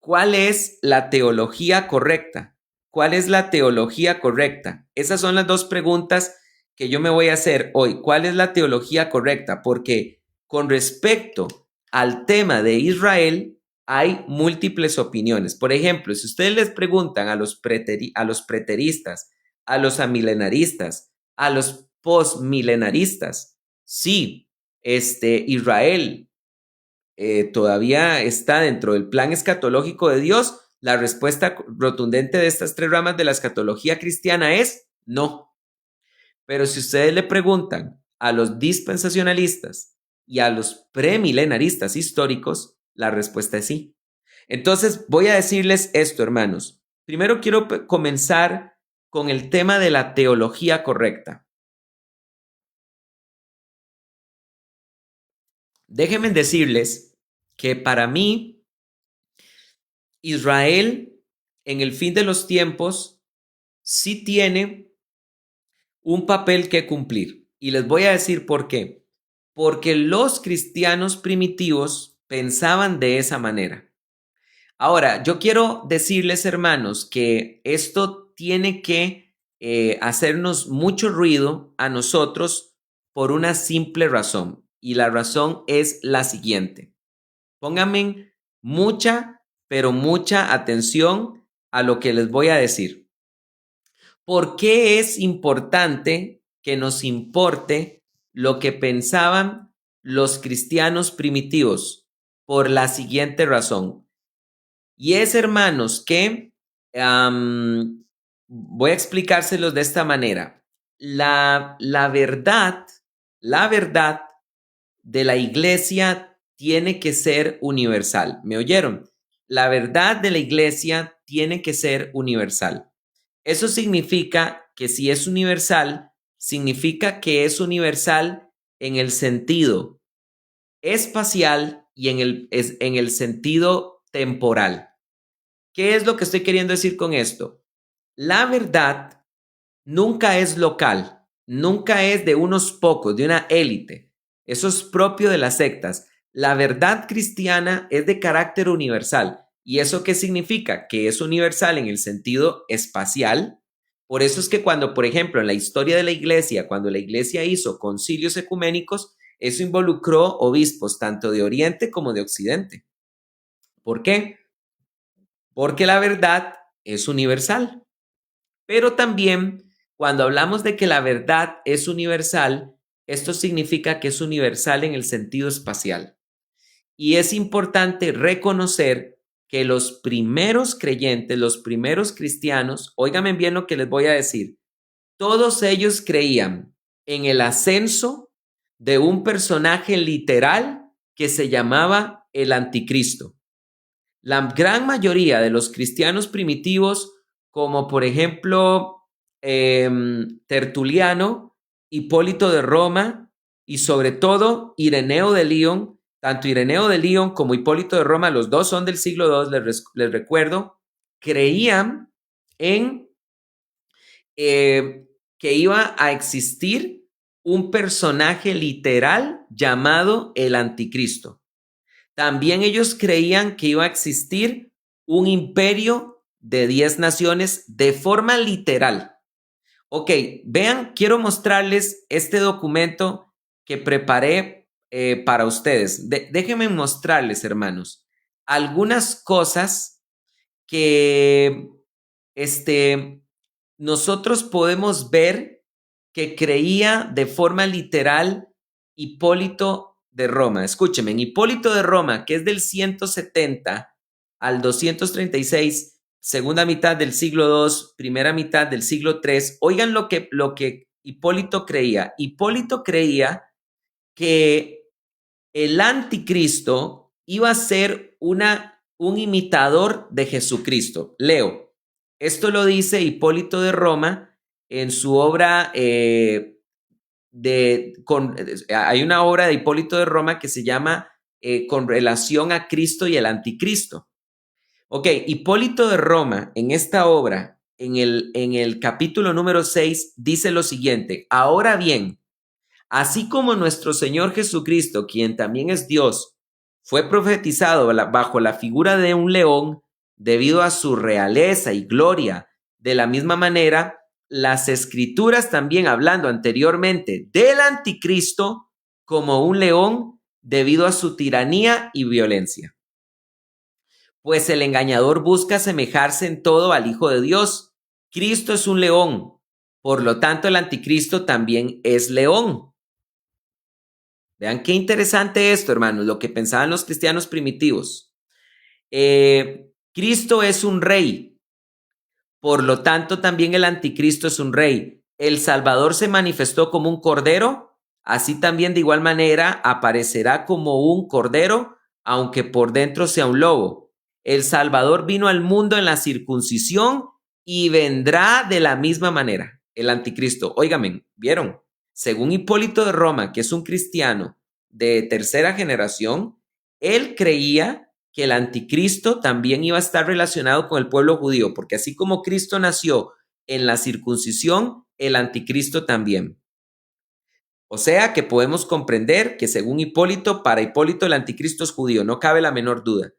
¿cuál es la teología correcta? ¿Cuál es la teología correcta? Esas son las dos preguntas que yo me voy a hacer hoy. ¿Cuál es la teología correcta? Porque con respecto al tema de Israel hay múltiples opiniones. Por ejemplo, si ustedes les preguntan a los preteristas, a los amilenaristas, a los postmilenaristas, sí, Israel todavía está dentro del plan escatológico de Dios, la respuesta rotundente de estas tres ramas de la escatología cristiana es no. Pero si ustedes le preguntan a los dispensacionalistas y a los premilenaristas históricos, la respuesta es sí. Entonces voy a decirles esto, hermanos. Primero quiero comenzar con el tema de la teología correcta. Déjenme decirles que para mí, Israel en el fin de los tiempos sí tiene un papel que cumplir. Y les voy a decir por qué. Porque los cristianos primitivos pensaban de esa manera. Ahora, yo quiero decirles, hermanos, que esto tiene que hacernos mucho ruido a nosotros por una simple razón. Y la razón es la siguiente. Pónganme mucha, pero mucha atención a lo que les voy a decir. ¿Por qué es importante que nos importe lo que pensaban los cristianos primitivos? Por la siguiente razón. Y es, hermanos, que voy a explicárselos de esta manera. La verdad de la iglesia tiene que ser universal. ¿Me oyeron? La verdad de la iglesia tiene que ser universal. Eso significa que si es universal, significa que es universal en el sentido espacial y en el sentido temporal. ¿Qué es lo que estoy queriendo decir con esto? La verdad nunca es local, nunca es de unos pocos, de una élite. Eso es propio de las sectas. La verdad cristiana es de carácter universal. ¿Y eso qué significa? Que es universal en el sentido espacial. Por eso es que cuando, por ejemplo, en la historia de la iglesia, cuando la iglesia hizo concilios ecuménicos, eso involucró obispos tanto de Oriente como de Occidente. ¿Por qué? Porque la verdad es universal. Pero también, cuando hablamos de que la verdad es universal, esto significa que es universal en el sentido espacial. Y es importante reconocer que los primeros creyentes, los primeros cristianos, óigame bien lo que les voy a decir, todos ellos creían en el ascenso de un personaje literal que se llamaba el anticristo. La gran mayoría de los cristianos primitivos, como por ejemplo Tertuliano, Hipólito de Roma y sobre todo Ireneo de León. Tanto Ireneo de León como Hipólito de Roma, los dos son del siglo II, les recuerdo, creían en que iba a existir un personaje literal llamado el Anticristo. También ellos creían que iba a existir un imperio de 10 naciones de forma literal. Ok, vean, quiero mostrarles este documento que preparé para ustedes. Déjenme mostrarles, hermanos, algunas cosas que nosotros podemos ver que creía de forma literal Hipólito de Roma. Escúchenme, en Hipólito de Roma, que es del 170 al 236, segunda mitad del siglo II, primera mitad del siglo III, oigan lo que Hipólito creía. Hipólito creía que el anticristo iba a ser un imitador de Jesucristo. Leo, esto lo dice Hipólito de Roma en su obra hay una obra de Hipólito de Roma que se llama Con relación a Cristo y el Anticristo. Ok, Hipólito de Roma en esta obra, en el capítulo número 6, dice lo siguiente: ahora bien, así como nuestro Señor Jesucristo, quien también es Dios, fue profetizado bajo la figura de un león debido a su realeza y gloria, de la misma manera, las Escrituras también hablando anteriormente del Anticristo como un león debido a su tiranía y violencia. Pues el engañador busca asemejarse en todo al Hijo de Dios. Cristo es un león, por lo tanto el Anticristo también es león. Vean qué interesante esto, hermanos, lo que pensaban los cristianos primitivos. Cristo es un rey, por lo tanto también el Anticristo es un rey. El Salvador se manifestó como un cordero, así también de igual manera aparecerá como un cordero, aunque por dentro sea un lobo. El Salvador vino al mundo en la circuncisión y vendrá de la misma manera. El Anticristo, óigame, ¿vieron? Según Hipólito de Roma, que es un cristiano de tercera generación, él creía que el Anticristo también iba a estar relacionado con el pueblo judío, porque así como Cristo nació en la circuncisión, el Anticristo también. O sea que podemos comprender que según Hipólito, para Hipólito el Anticristo es judío, no cabe la menor duda.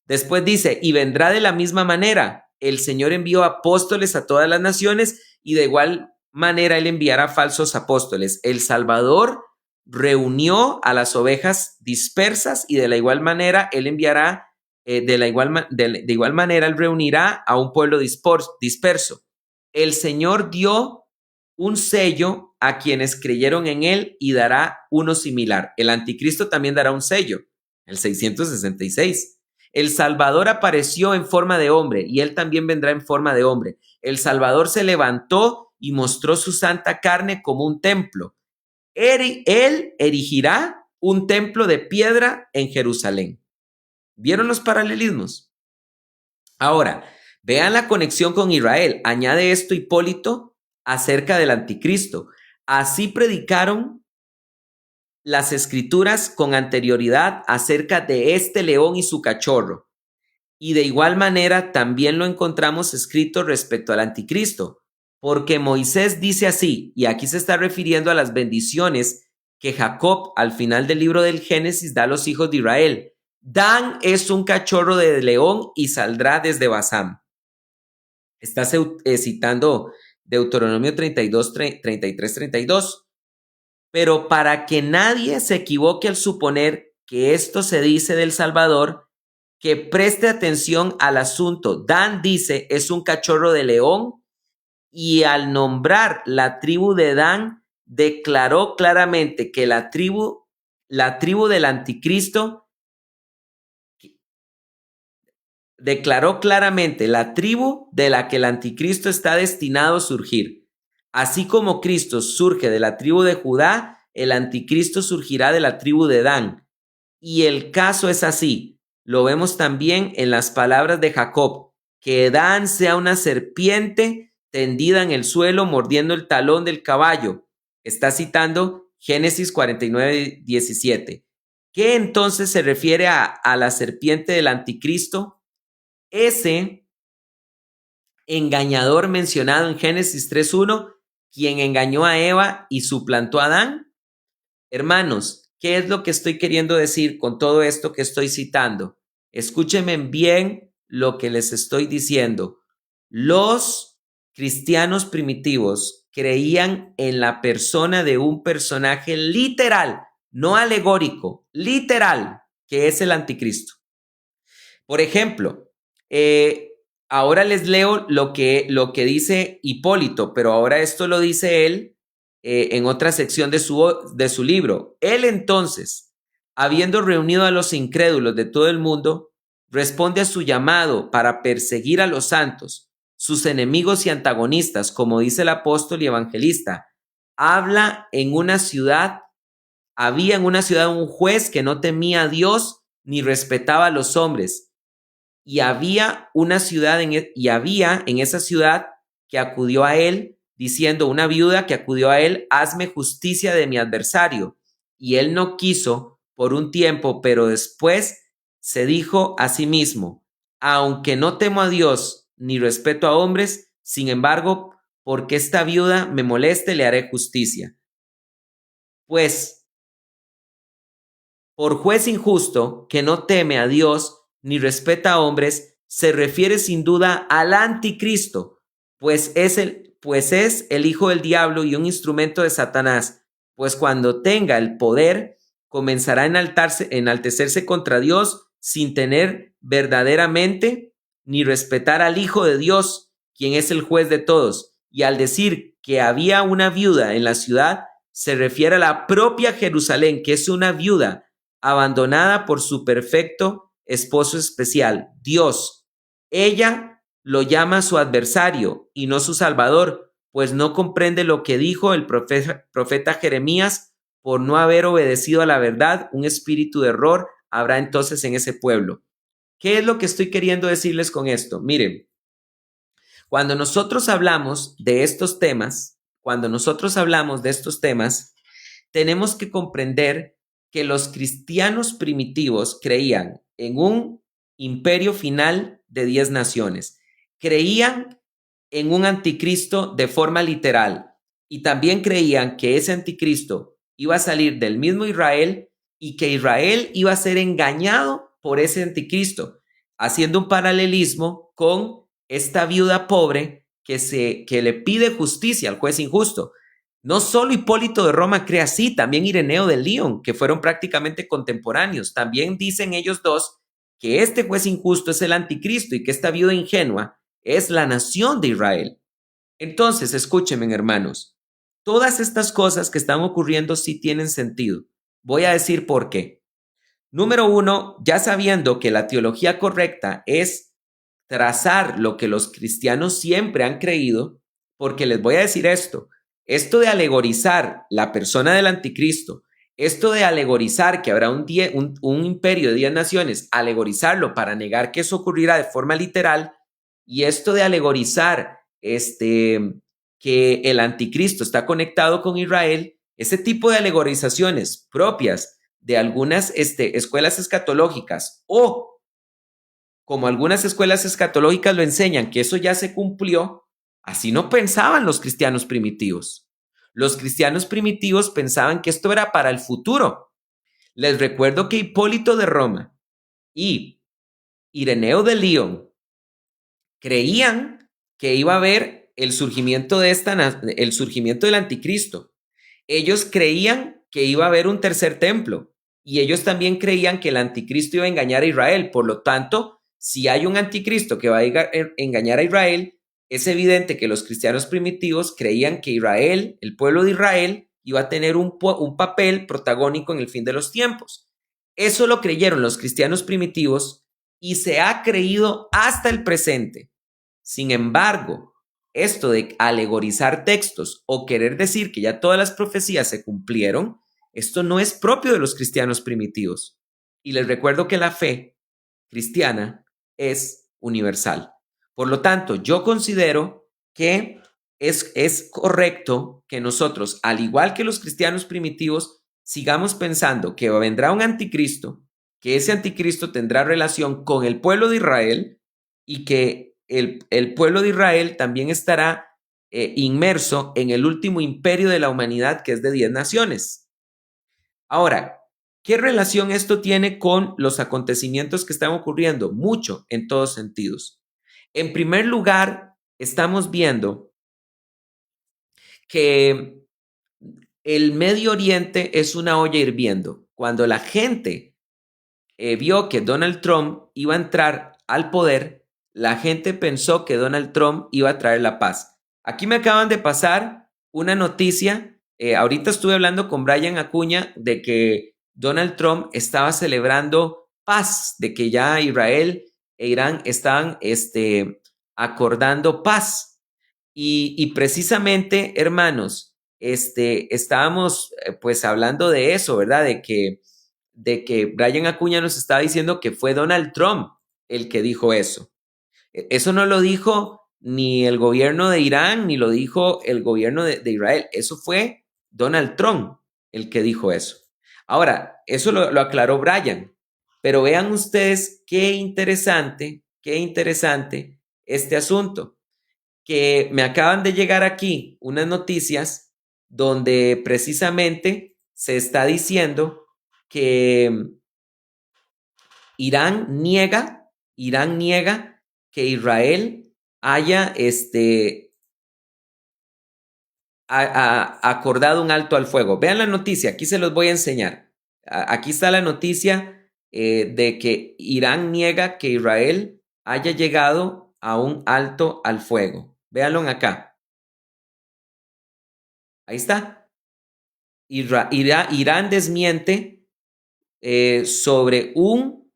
Después dice, y vendrá de la misma manera. El Señor envió apóstoles a todas las naciones y de igual manera Él enviará falsos apóstoles. El Salvador reunió a las ovejas dispersas y de la igual manera Él enviará, de igual manera Él reunirá a un pueblo disperso. El Señor dio un sello a quienes creyeron en Él y dará uno similar. El Anticristo también dará un sello, el 666. El Salvador apareció en forma de hombre y Él también vendrá en forma de hombre. El Salvador se levantó y mostró su santa carne como un templo. Él erigirá un templo de piedra en Jerusalén. ¿Vieron los paralelismos? Ahora, vean la conexión con Israel. Añade esto Hipólito acerca del Anticristo. Así predicaron las Escrituras con anterioridad acerca de este león y su cachorro. Y de igual manera también lo encontramos escrito respecto al Anticristo, porque Moisés dice así, y aquí se está refiriendo a las bendiciones que Jacob al final del libro del Génesis da a los hijos de Israel. Dan es un cachorro de león y saldrá desde Basán. Está citando Deuteronomio 32, 33, 32. Pero para que nadie se equivoque al suponer que esto se dice del Salvador, que preste atención al asunto. Dan dice, es un cachorro de león, y al nombrar la tribu de Dan, declaró claramente que la tribu del Anticristo, declaró claramente la tribu de la que el Anticristo está destinado a surgir. Así como Cristo surge de la tribu de Judá, el Anticristo surgirá de la tribu de Dan. Y el caso es así. Lo vemos también en las palabras de Jacob, que Dan sea una serpiente tendida en el suelo, mordiendo el talón del caballo. Está citando Génesis 49, 17. ¿Qué entonces se refiere a la serpiente del anticristo? Ese engañador mencionado en Génesis 3:1, quien engañó a Eva y suplantó a Adán. Hermanos, ¿qué es lo que estoy queriendo decir con todo esto que estoy citando? Escúchenme bien lo que les estoy diciendo. Los cristianos primitivos creían en la persona de un personaje literal, no alegórico, literal, que es el anticristo. Por ejemplo, ahora les leo lo que dice Hipólito, pero ahora esto lo dice él en otra sección de su libro. Él entonces, habiendo reunido a los incrédulos de todo el mundo, responde a su llamado para perseguir a los santos, sus enemigos y antagonistas, como dice el apóstol y evangelista. Había en una ciudad un juez que no temía a Dios ni respetaba a los hombres. Y había en esa ciudad que acudió a él, diciendo, una viuda que acudió a él, hazme justicia de mi adversario. Y él no quiso por un tiempo, pero después se dijo a sí mismo, aunque no temo a Dios ni respeto a hombres, sin embargo, porque esta viuda me moleste, le haré justicia. Pues, por juez injusto que no teme a Dios ni respeta a hombres, se refiere sin duda al anticristo, pues es el hijo del diablo y un instrumento de Satanás, pues cuando tenga el poder, comenzará a enaltecerse contra Dios sin tener verdaderamente ni respetar al Hijo de Dios, quien es el juez de todos. Y al decir que había una viuda en la ciudad, se refiere a la propia Jerusalén, que es una viuda abandonada por su perfecto esposo especial, Dios. Ella lo llama su adversario y no su salvador, pues no comprende lo que dijo el profeta Jeremías: por no haber obedecido a la verdad, un espíritu de error habrá entonces en ese pueblo. ¿Qué es lo que estoy queriendo decirles con esto? Miren, cuando nosotros hablamos de estos temas, tenemos que comprender que los cristianos primitivos creían en un imperio final de 10 naciones. Creían en un anticristo de forma literal y también creían que ese anticristo iba a salir del mismo Israel y que Israel iba a ser engañado por ese anticristo, haciendo un paralelismo con esta viuda pobre que le pide justicia al juez injusto. No solo Hipólito de Roma cree así, también Ireneo de León, que fueron prácticamente contemporáneos. También dicen ellos dos que este juez injusto es el anticristo y que esta viuda ingenua es la nación de Israel. Entonces, escúchenme, hermanos, todas estas cosas que están ocurriendo sí tienen sentido. Voy a decir por qué. Número uno, ya sabiendo que la teología correcta es trazar lo que los cristianos siempre han creído, porque les voy a decir esto de alegorizar la persona del anticristo, esto de alegorizar que habrá un imperio de 10 naciones, alegorizarlo para negar que eso ocurrirá de forma literal, y esto de alegorizar que el anticristo está conectado con Israel, ese tipo de alegorizaciones propias de algunas escuelas escatológicas, o como algunas escuelas escatológicas lo enseñan, que eso ya se cumplió, así no pensaban los cristianos primitivos. Los cristianos primitivos pensaban que esto era para el futuro. Les recuerdo que Hipólito de Roma y Ireneo de León creían que iba a haber el surgimiento del anticristo. Ellos creían que iba a haber un tercer templo y ellos también creían que el anticristo iba a engañar a Israel. Por lo tanto, si hay un anticristo que va a engañar a Israel, es evidente que los cristianos primitivos creían que Israel, el pueblo de Israel, iba a tener un papel protagónico en el fin de los tiempos. Eso lo creyeron los cristianos primitivos y se ha creído hasta el presente. Sin embargo, esto de alegorizar textos o querer decir que ya todas las profecías se cumplieron, esto no es propio de los cristianos primitivos. Y les recuerdo que la fe cristiana es universal. Por lo tanto, yo considero que es correcto que nosotros, al igual que los cristianos primitivos, sigamos pensando que vendrá un anticristo, que ese anticristo tendrá relación con el pueblo de Israel y que el pueblo de Israel también estará inmerso en el último imperio de la humanidad, que es de 10 naciones. Ahora, ¿qué relación esto tiene con los acontecimientos que están ocurriendo? Mucho, en todos sentidos. En primer lugar, estamos viendo que el Medio Oriente es una olla hirviendo. Cuando la gente vio que Donald Trump iba a entrar al poder, la gente pensó que Donald Trump iba a traer la paz. Aquí me acaban de pasar una noticia. Ahorita estuve hablando con Brian Acuña de que Donald Trump estaba celebrando paz, de que ya Israel e Irán estaban acordando paz. Y precisamente, hermanos, estábamos pues hablando de eso, ¿verdad? De que Brian Acuña nos estaba diciendo que fue Donald Trump el que dijo eso. Eso no lo dijo ni el gobierno de Irán, ni lo dijo el gobierno de Israel. Eso fue Donald Trump el que dijo eso. Ahora, eso lo aclaró Brian, pero vean ustedes qué interesante este asunto, que me acaban de llegar aquí unas noticias donde precisamente se está diciendo que Irán niega que Israel haya acordado un alto al fuego. Vean la noticia, aquí se los voy a enseñar. Aquí está la noticia de que Irán niega que Israel haya llegado a un alto al fuego. Véanlo acá. Ahí está. Irán desmiente sobre un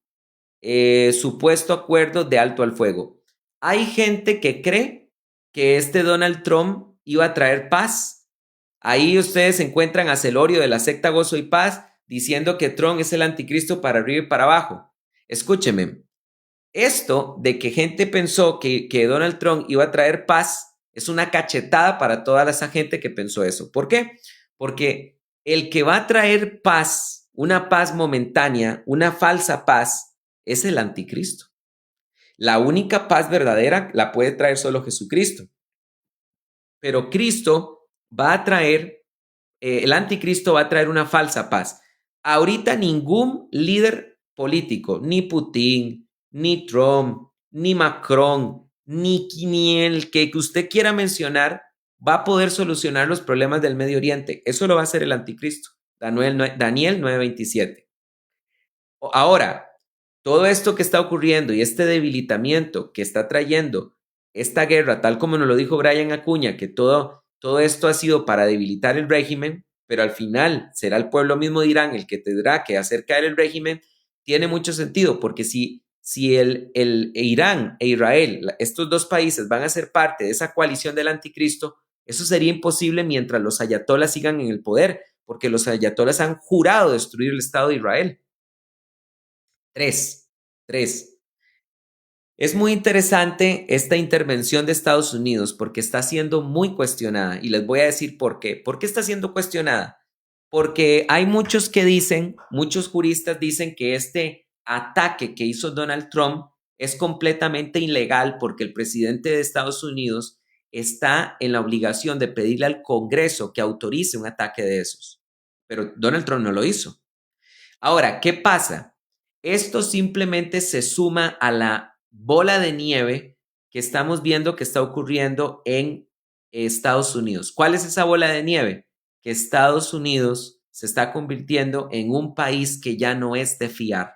supuesto acuerdo de alto al fuego. Hay gente que cree que Donald Trump iba a traer paz. Ahí ustedes encuentran a Celorio de la secta Gozo y Paz diciendo que Trump es el anticristo para arriba y para abajo. Escúcheme, esto de que gente pensó que Donald Trump iba a traer paz es una cachetada para toda esa gente que pensó eso. ¿Por qué? Porque el que va a traer paz, una paz momentánea, una falsa paz, es el anticristo. La única paz verdadera la puede traer solo Jesucristo. Pero Cristo va a traer, el anticristo va a traer una falsa paz. Ahorita ningún líder político, ni Putin, ni Trump, ni Macron, ni el que usted quiera mencionar, va a poder solucionar los problemas del Medio Oriente. Eso lo va a hacer el anticristo. Daniel 9:27. Ahora, todo esto que está ocurriendo y este debilitamiento que está trayendo esta guerra, tal como nos lo dijo Brian Acuña, que todo esto ha sido para debilitar el régimen, pero al final será el pueblo mismo de Irán el que tendrá que hacer caer el régimen, tiene mucho sentido, porque si el Irán e Israel, estos dos países, van a ser parte de esa coalición del anticristo, eso sería imposible mientras los ayatolas sigan en el poder, porque los ayatolas han jurado destruir el Estado de Israel. Tres. Es muy interesante esta intervención de Estados Unidos porque está siendo muy cuestionada y les voy a decir por qué. ¿Por qué está siendo cuestionada? Porque hay muchos que dicen, muchos juristas dicen que este ataque que hizo Donald Trump es completamente ilegal porque el presidente de Estados Unidos está en la obligación de pedirle al Congreso que autorice un ataque de esos. Pero Donald Trump no lo hizo. Ahora, ¿qué pasa? Esto simplemente se suma a la bola de nieve que estamos viendo que está ocurriendo en Estados Unidos. ¿Cuál es esa bola de nieve? Que Estados Unidos se está convirtiendo en un país que ya no es de fiar.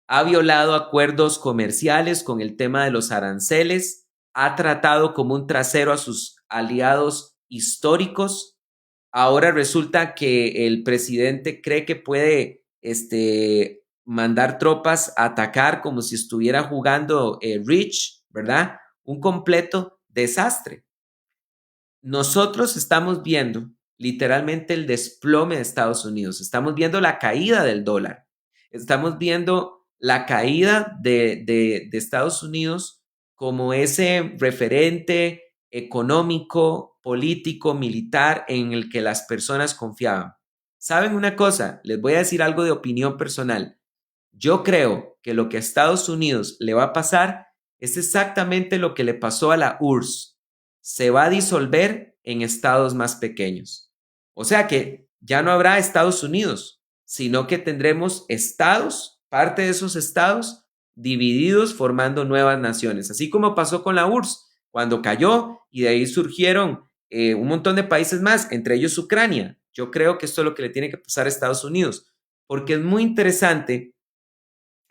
Ha violado acuerdos comerciales con el tema de los aranceles, ha tratado como un trasero a sus aliados históricos. Ahora resulta que el presidente cree que puede mandar tropas a atacar como si estuviera jugando Rich, ¿verdad? Un completo desastre. Nosotros estamos viendo literalmente el desplome de Estados Unidos, estamos viendo la caída del dólar, estamos viendo la caída de Estados Unidos como ese referente económico, político, militar en el que las personas confiaban. ¿Saben una cosa? Les voy a decir algo de opinión personal. Yo creo que lo que a Estados Unidos le va a pasar es exactamente lo que le pasó a la URSS. Se va a disolver en estados más pequeños. O sea que ya no habrá Estados Unidos, sino que tendremos estados, parte de esos estados, divididos formando nuevas naciones. Así como pasó con la URSS, cuando cayó y de ahí surgieron un montón de países más, entre ellos Ucrania. Yo creo que esto es lo que le tiene que pasar a Estados Unidos, porque es muy interesante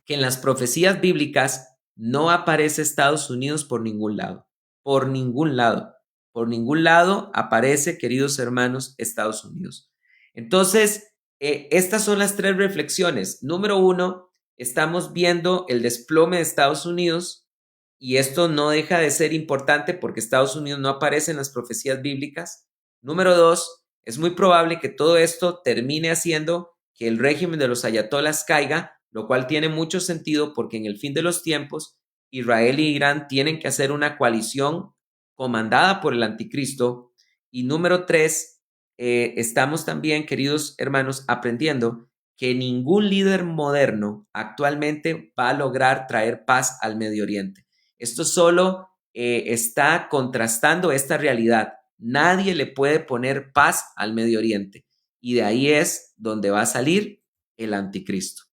que en las profecías bíblicas no aparece Estados Unidos por ningún lado, por ningún lado, por ningún lado aparece, queridos hermanos, Estados Unidos. Entonces, estas son las tres reflexiones. Número uno, estamos viendo el desplome de Estados Unidos y esto no deja de ser importante porque Estados Unidos no aparece en las profecías bíblicas. Número dos, es muy probable que todo esto termine haciendo que el régimen de los ayatolas caiga, lo cual tiene mucho sentido porque en el fin de los tiempos Israel y Irán tienen que hacer una coalición comandada por el anticristo. Y número tres, estamos también, queridos hermanos, aprendiendo que ningún líder moderno actualmente va a lograr traer paz al Medio Oriente. Esto solo está contrastando esta realidad. Nadie le puede poner paz al Medio Oriente. Y de ahí es donde va a salir el anticristo.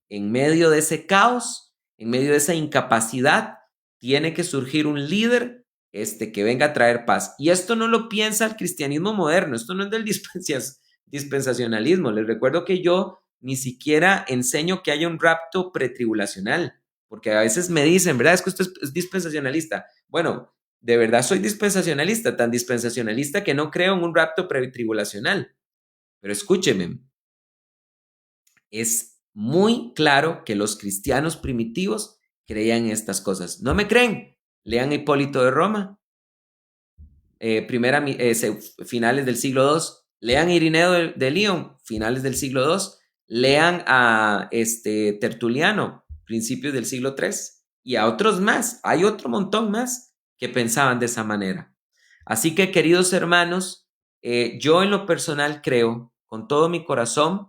En medio de ese caos, en medio de esa incapacidad, tiene que surgir un líder que venga a traer paz. Y esto no lo piensa el cristianismo moderno, esto no es del dispensacionalismo. Les recuerdo que yo ni siquiera enseño que haya un rapto pretribulacional, porque a veces me dicen, ¿verdad? Es que usted es dispensacionalista. Bueno, de verdad soy dispensacionalista, tan dispensacionalista que no creo en un rapto pretribulacional. Pero escúcheme, es muy claro que los cristianos primitivos creían en estas cosas. ¿No me creen? Lean Hipólito de Roma, finales del siglo II. Lean Irineo de Lyon, finales del siglo II. Lean a Tertuliano, principios del siglo III. Y a otros más. Hay otro montón más que pensaban de esa manera. Así que, queridos hermanos, yo en lo personal creo, con todo mi corazón,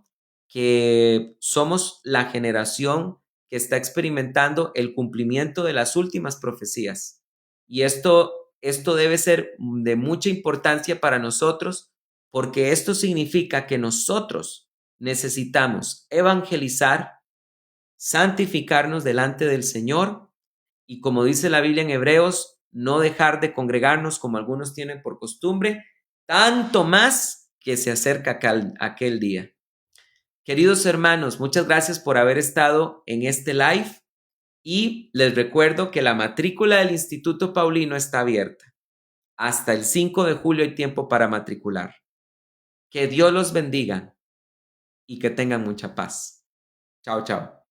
que somos la generación que está experimentando el cumplimiento de las últimas profecías. Y esto debe ser de mucha importancia para nosotros, porque esto significa que nosotros necesitamos evangelizar, santificarnos delante del Señor y, como dice la Biblia en Hebreos, no dejar de congregarnos como algunos tienen por costumbre, tanto más que se acerca aquel día. Queridos hermanos, muchas gracias por haber estado en este live y les recuerdo que la matrícula del Instituto Paulino está abierta. Hasta el 5 de julio hay tiempo para matricular. Que Dios los bendiga y que tengan mucha paz. Chao, chao.